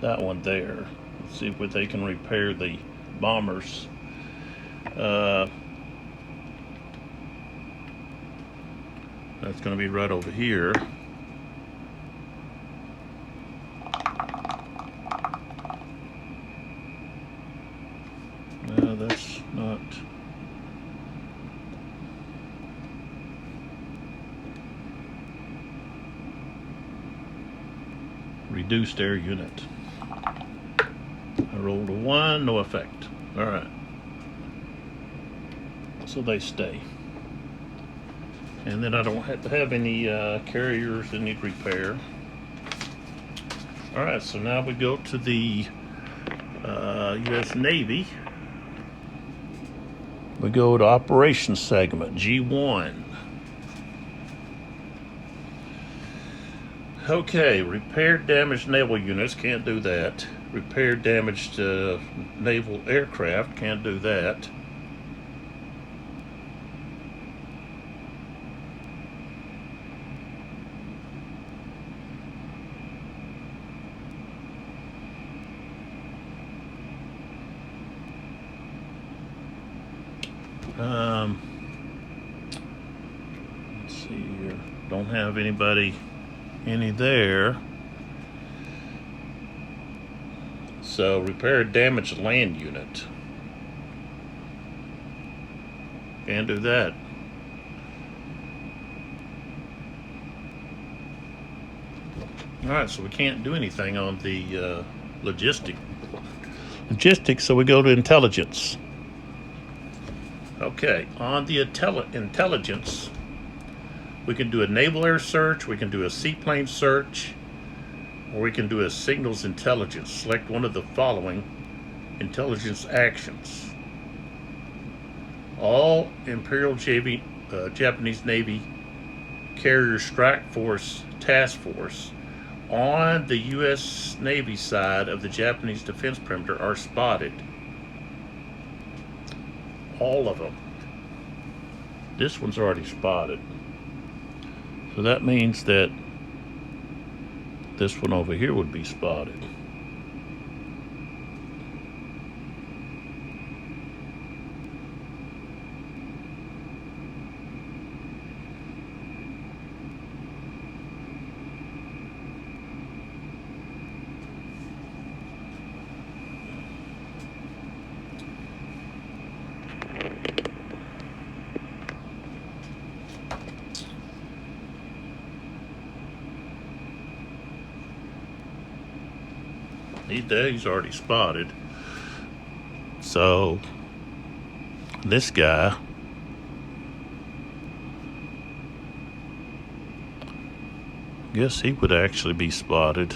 that one there. Let's see if they can repair the bombers. That's going to be right over here. No, that's not. Reduced air unit. I rolled a 1, no effect. All right. So they stay. And then I don't have to have any carriers that need repair. All right, so now we go to the U.S. Navy. We go to operations segment, G1. Okay, repair damaged naval units, can't do that. Repair damaged naval aircraft, can't do that. Let's see here. Don't have any there. So repair damaged land unit. Can't do that. Alright, so we can't do anything on the logistics, so we go to intelligence. Okay, on the intelligence, we can do a naval air search, we can do a seaplane search, or we can do a signals intelligence. Select one of the following intelligence actions. All Imperial Japanese Navy Carrier Strike Force Task Force on the U.S. Navy side of the Japanese defense perimeter are spotted. All of them. This one's already spotted. So that means that this one over here would be spotted. He's already spotted. So this guy, guess he would actually be spotted,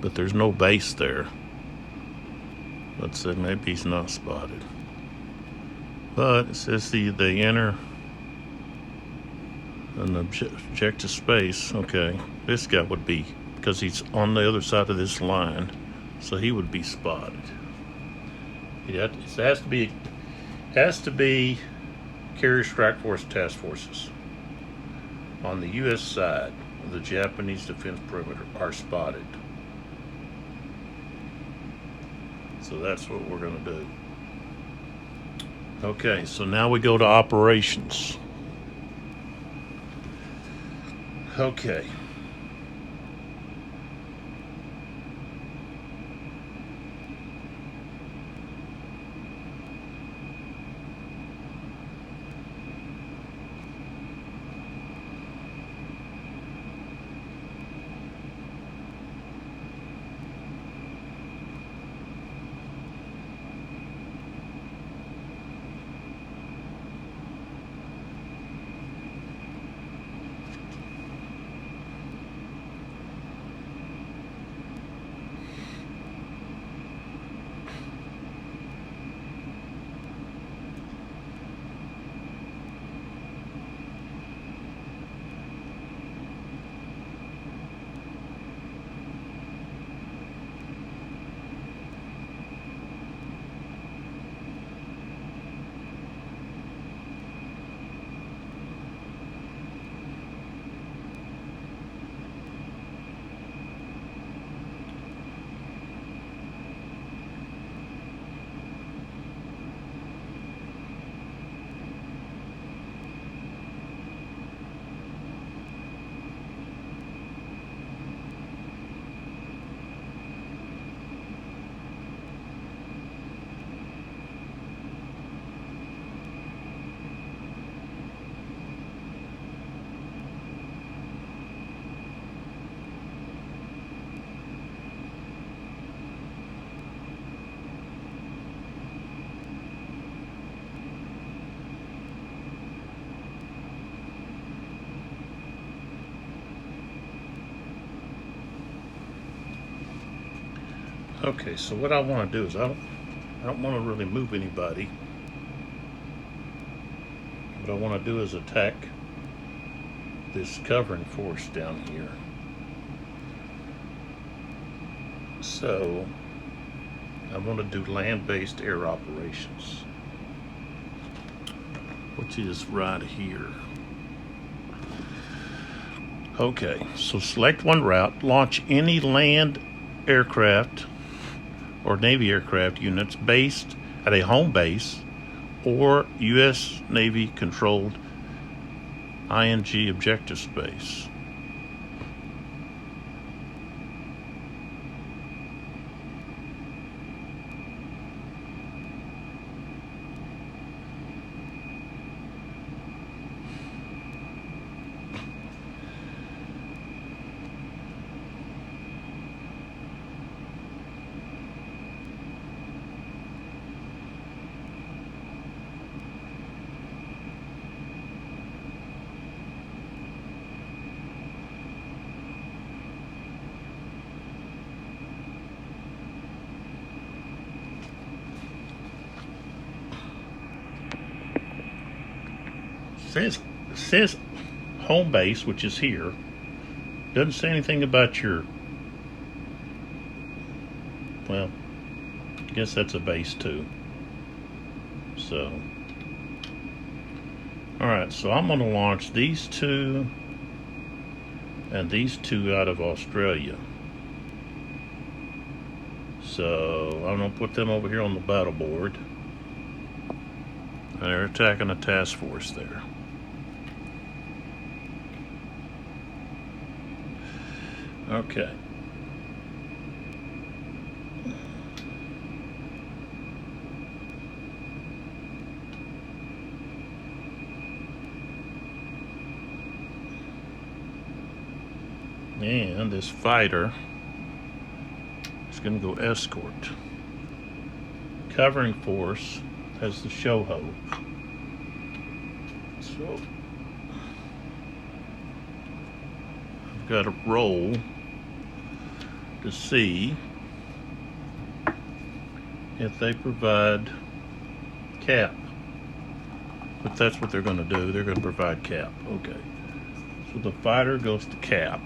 but there's no base there. Let's say maybe he's not spotted, but it says they enter an objective space. Okay, this guy would be, because he's on the other side of this line, so he would be spotted. It has to be Carrier Strike Force Task Forces on the U.S. side of the Japanese defense perimeter are spotted. So that's what we're going to do. Okay, so now we go to operations. Okay. Okay, so what I want to do is I don't want to really move anybody. What I want to do is attack this covering force down here. So I want to do land-based air operations, which is right here. Okay, so select one route, launch any land aircraft or Navy aircraft units based at a home base or U.S. Navy controlled ING objective space. It says home base, which is here. Doesn't say anything about your. Well, I guess that's a base too. So, all right. So I'm going to launch these two and these two out of Australia. So I'm going to put them over here on the battle board. And they're attacking a task force there. Okay. And this fighter is going to go escort. Covering force has the Shoho. So I've got to roll to see if they provide cap. But that's what they're going to do. They're going to provide cap. Okay. So the fighter goes to cap.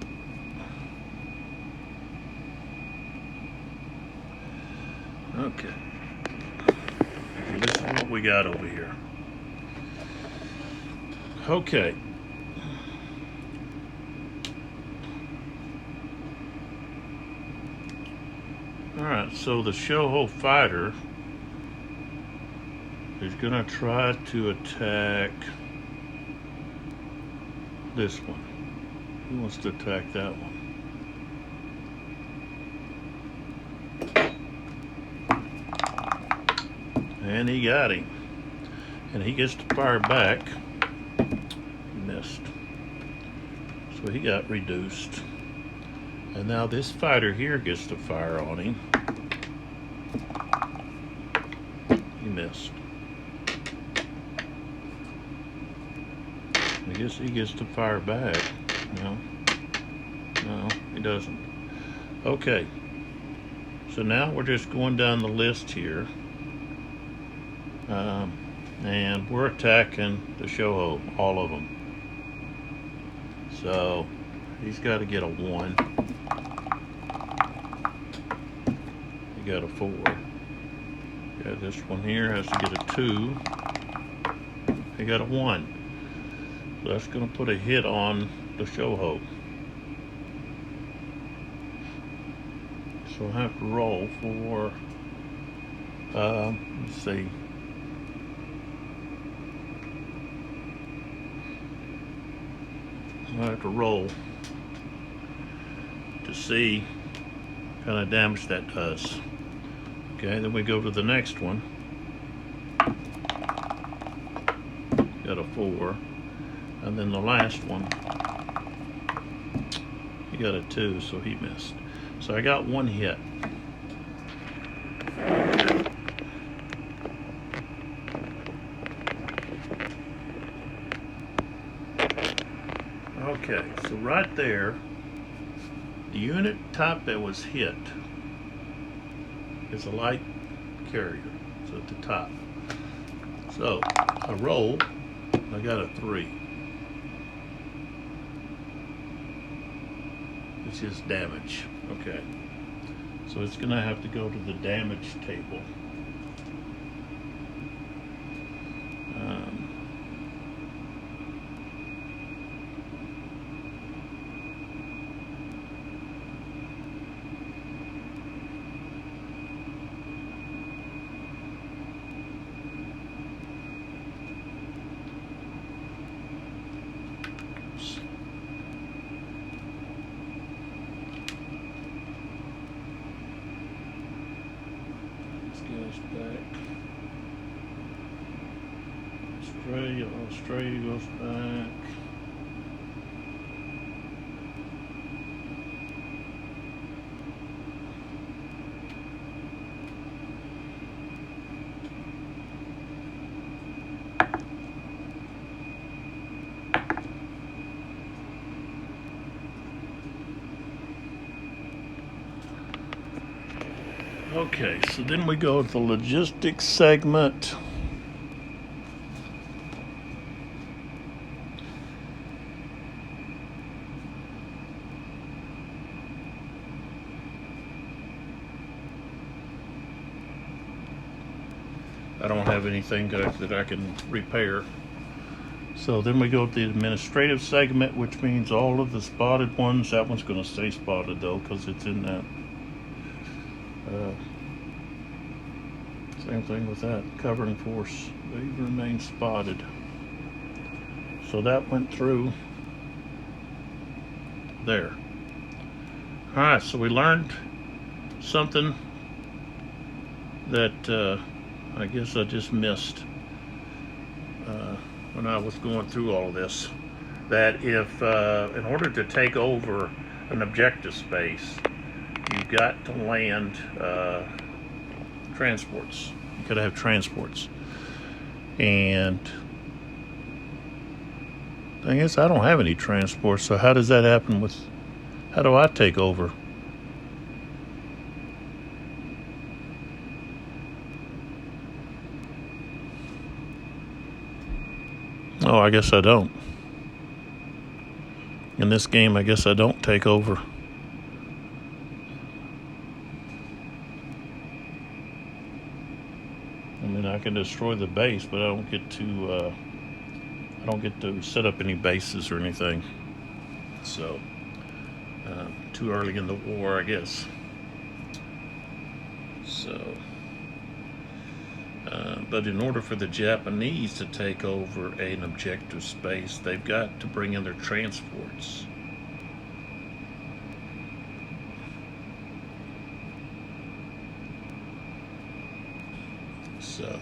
Okay. So this is what we got over here. Okay. Alright, so the Shoho fighter is going to try to attack this one. Who wants to attack that one? And he got him. And he gets to fire back. He missed. So he got reduced. And now this fighter here gets to fire on him. He missed. I guess he gets to fire back. No, he doesn't. Okay. So now we're just going down the list here. And we're attacking the Shoho, all of them. So he's got to get a 1. He got a 4. Yeah, this one here has to get a 2. He got a 1. So that's going to put a hit on the Shoho. So I have to roll for, let's see. I have to roll to see what kind of damage that does. Okay, then we go to the next one. Got a 4. And then the last one, he got a 2, so he missed. So I got 1 hit. Okay, so right there, the unit type that was hit is a light carrier. So at the top. So I rolled, I got a 3. It's just damage. Okay. So it's going to have to go to the damage table. Back. Australia goes back. Okay, so then we go to the logistics segment. I don't have anything that I can repair. So then we go to the administrative segment, which means all of the spotted ones. That one's going to stay spotted though, because it's in that. Same thing with that covering force. They remain spotted. So that went through there. All right, so we learned something that I guess I just missed when I was going through all of this. That if, in order to take over an objective space, you've got to land transports. You got to have transports. And the thing is, I don't have any transports, so how does that happen with, how do I take over? Oh, I guess I don't. In this game, I guess I don't take over. I mean, I can destroy the base, but I don't get to set up any bases or anything. So, too early in the war, I guess. So, but in order for the Japanese to take over an objective space, they've got to bring in their transports. So,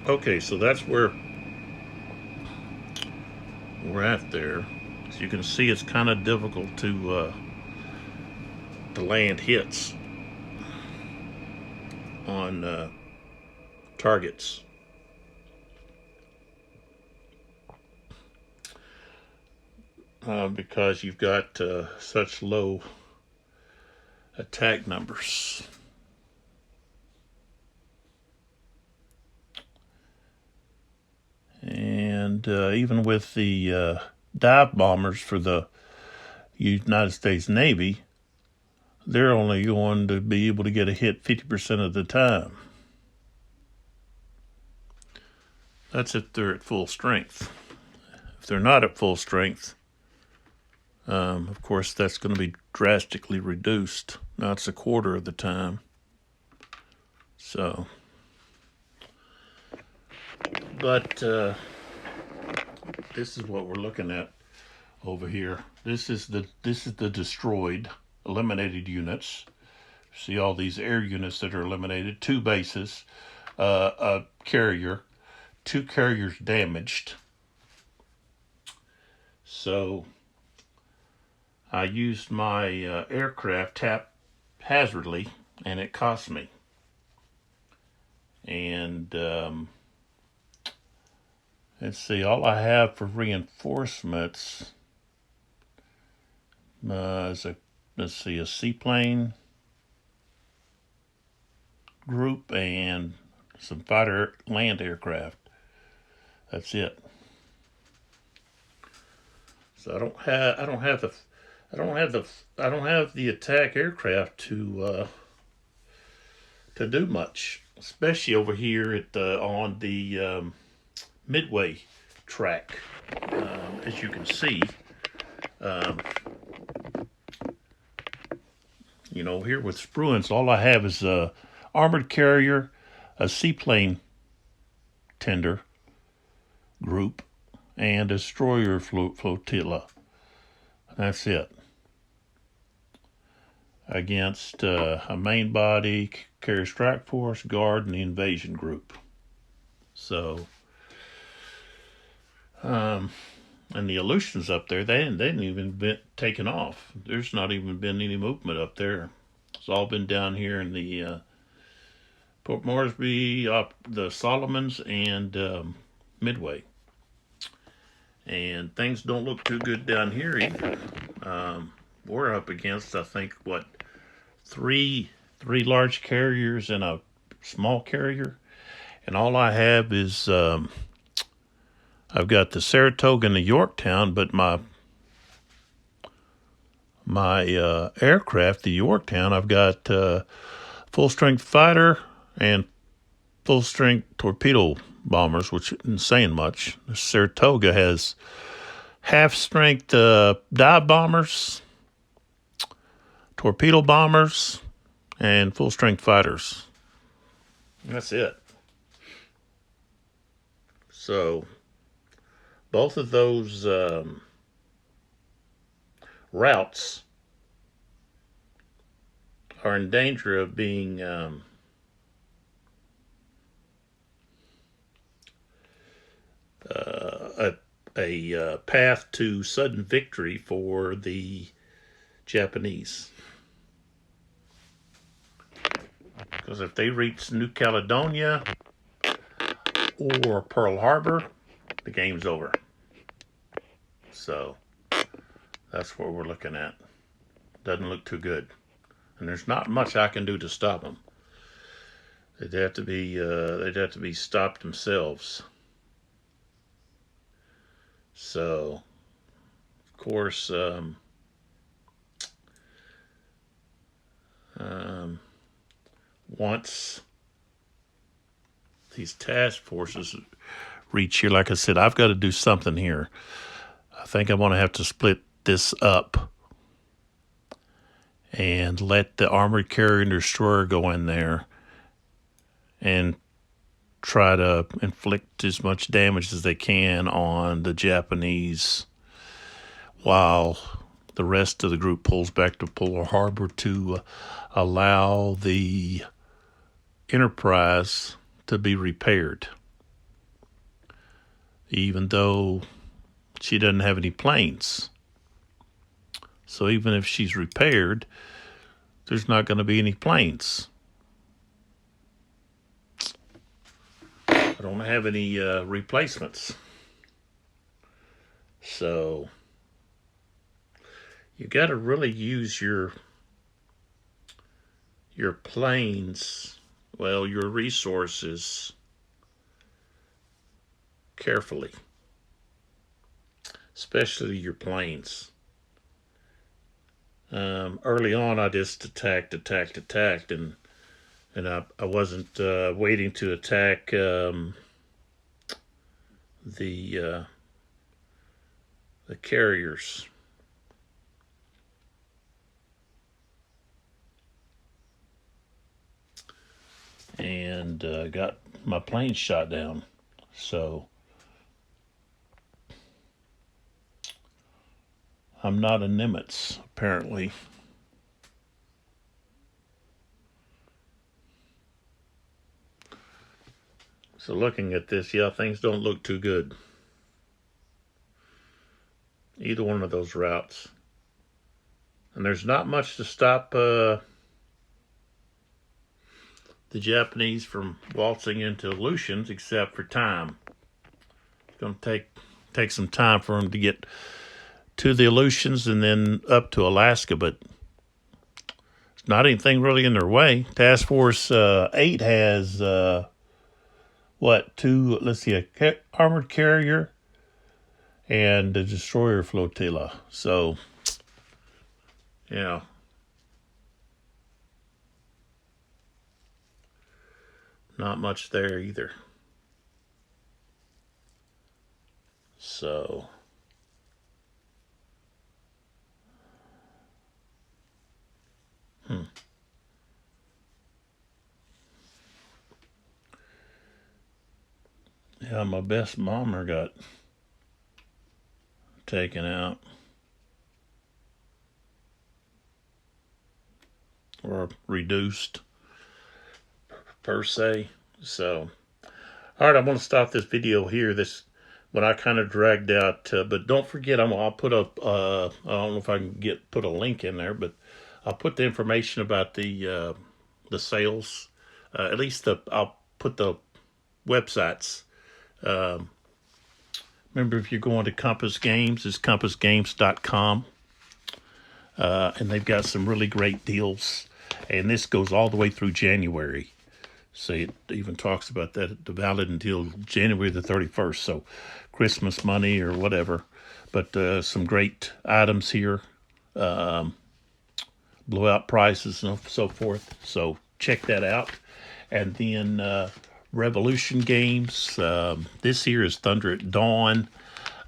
okay, so that's where we're at there. As you can see, it's kind of difficult to land hits on targets. Because you've got such low attack numbers. And even with the dive bombers for the United States Navy, they're only going to be able to get a hit 50% of the time. That's if they're at full strength. If they're not at full strength, of course, that's going to be drastically reduced. Now it's a quarter of the time. So, but this is what we're looking at over here. This is the destroyed, eliminated units. See all these air units that are eliminated. 2 bases, a carrier, 2 carriers damaged. So I used my aircraft haphazardly, and it cost me. And let's see, all I have for reinforcements is a seaplane group and some fighter land aircraft. That's it. So I don't have the attack aircraft to do much, especially over here at on the Midway track. As you can see, here with Spruance, all I have is a armored carrier, a seaplane tender group, and a destroyer flotilla. That's it. Against a main body, carrier strike force, guard, and the invasion group. So, and the Aleutians up there, they hadn't even been taken off. There's not even been any movement up there. It's all been down here in the Port Moresby, the Solomons, and Midway. And things don't look too good down here either. We're up against, I think, three large carriers and a small carrier. And all I have is, I've got the Saratoga and the Yorktown, but my my aircraft, the Yorktown, I've got full-strength fighter and full-strength torpedo bombers, which isn't saying much. The Saratoga has half-strength dive bombers, torpedo bombers, and full-strength fighters. That's it. So both of those routes are in danger of being a path to sudden victory for the Japanese. Because if they reach New Caledonia or Pearl Harbor, the game's over. So that's what we're looking at. Doesn't look too good. And there's not much I can do to stop them. They'd have to be stopped themselves. So, of course, once these task forces reach here, like I said, I've got to do something here. I think I'm going to have to split this up and let the armored carrier and destroyer go in there and try to inflict as much damage as they can on the Japanese while the rest of the group pulls back to Pearl Harbor to allow the Enterprise to be repaired. Even though she doesn't have any planes. So even if she's repaired, there's not going to be any planes. I don't have any replacements. So you got to really use your planes, well, your resources carefully, especially your planes. Early on, I just attacked, and I wasn't waiting to attack the carriers. And got my plane shot down. So I'm not a Nimitz, apparently. So looking at this, yeah, things don't look too good. Either one of those routes. And there's not much to stop the Japanese from waltzing into Aleutians except for time. It's going to take some time for them to get to the Aleutians and then up to Alaska, but it's not anything really in their way. Task Force 8 has two, let's see, a armored carrier and a destroyer flotilla. So, yeah. Not much there either. So yeah, my best bomber got taken out. Or reduced, per se. So, all right, I'm going to stop this video here. This what I kind of dragged out, but don't forget, I'll put up. I don't know if I can put a link in there, but I'll put the information about the sales. At least I'll put the websites. Remember, if you're going to Compass Games, it's compassgames.com. And they've got some really great deals. And this goes all the way through January. So it even talks about that, the valid until January the 31st. So Christmas money or whatever. But some great items here. blowout prices and so forth. So check that out. And then Revolution Games. This here is Thunder at Dawn.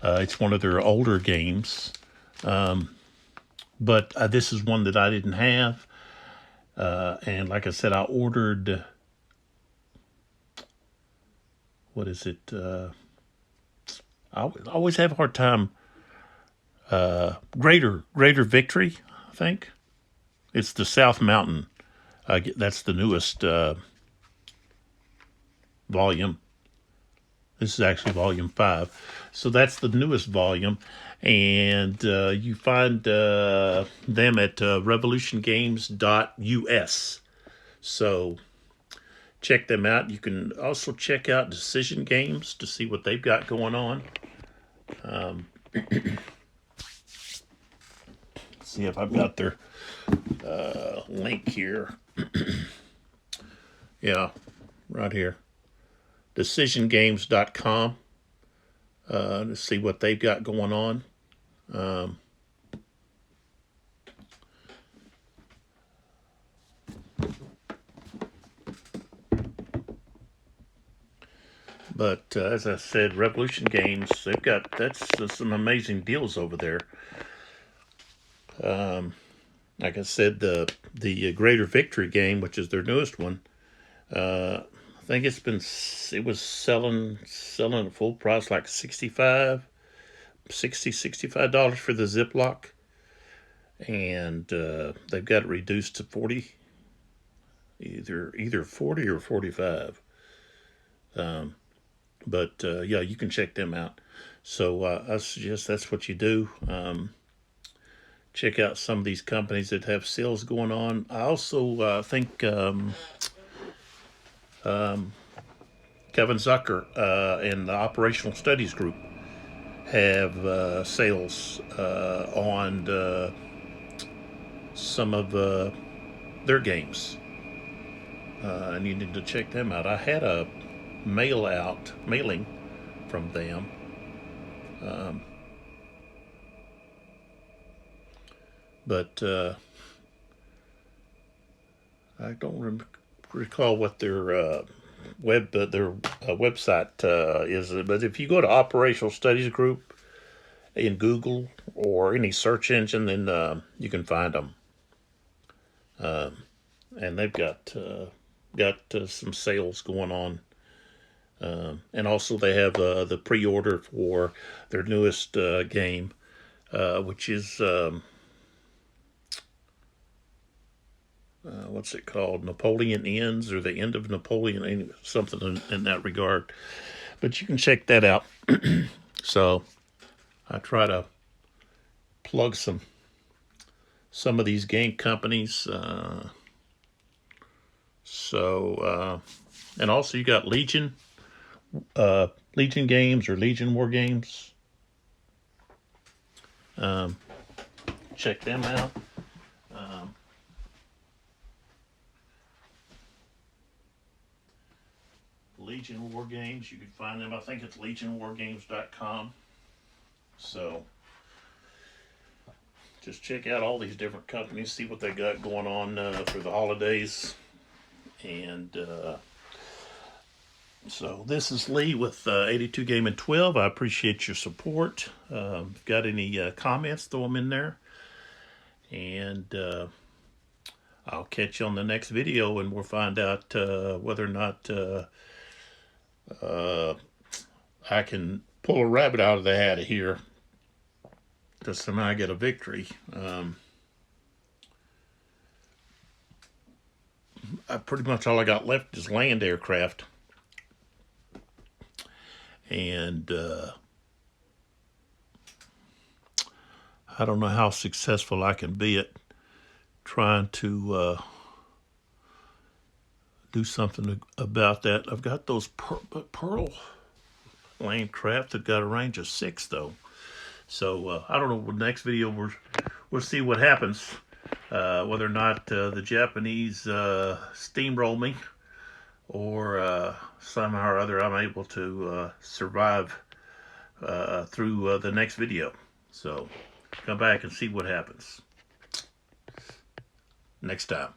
It's one of their older games. But this is one that I didn't have. And like I said, I ordered, what is it? I always have a hard time. Greater Victory, I think. It's the South Mountain. That's the newest volume. This is actually volume 5. So that's the newest volume. And you find them at revolutiongames.us. So check them out. You can also check out Decision Games to see what they've got going on. See if I've got their link here. Yeah, right here. DecisionGames.com to see what they've got going on. But as I said, Revolution Games, they've got some amazing deals over there. Like I said, the Greater Victory game, which is their newest one, I think it was selling at full price, like $65 for the Ziploc, and they've got it reduced to 40, either 40 or 45. But yeah, you can check them out. So I suggest that's what you do. Check out some of these companies that have sales going on. I also think Kevin Zucker and the Operational Studies Group have sales on some of their games. And you need to check them out. I had a mailing from them. But I don't recall what their website is. But if you go to Operational Studies Group in Google or any search engine, then you can find them. And they've got some sales going on. And also they have the pre-order for their newest game, which is what's it called? Napoleon Ends, or the End of Napoleon, something in that regard. But you can check that out. So I try to plug some of these game companies. And also you got Legion Games or Legion War Games. Check them out. Legion War Games, you can find them. I think it's legionwargames.com. So just check out all these different companies, see what they got going on for the holidays. And so this is Lee with 82 Game and 12. I appreciate your support. If you've got any comments, throw them in there. And I'll catch you on the next video, and we'll find out whether or not I can pull a rabbit out of the hat here to somehow get a victory. Pretty much all I got left is land aircraft. And I don't know how successful I can be at trying to do something about that. I've got those Pearl land craft that got a range of 6, though. So I don't know. The next video we'll see what happens. Whether or not the Japanese steamroll me, or somehow or other I'm able to survive through the next video. So come back and see what happens. next time.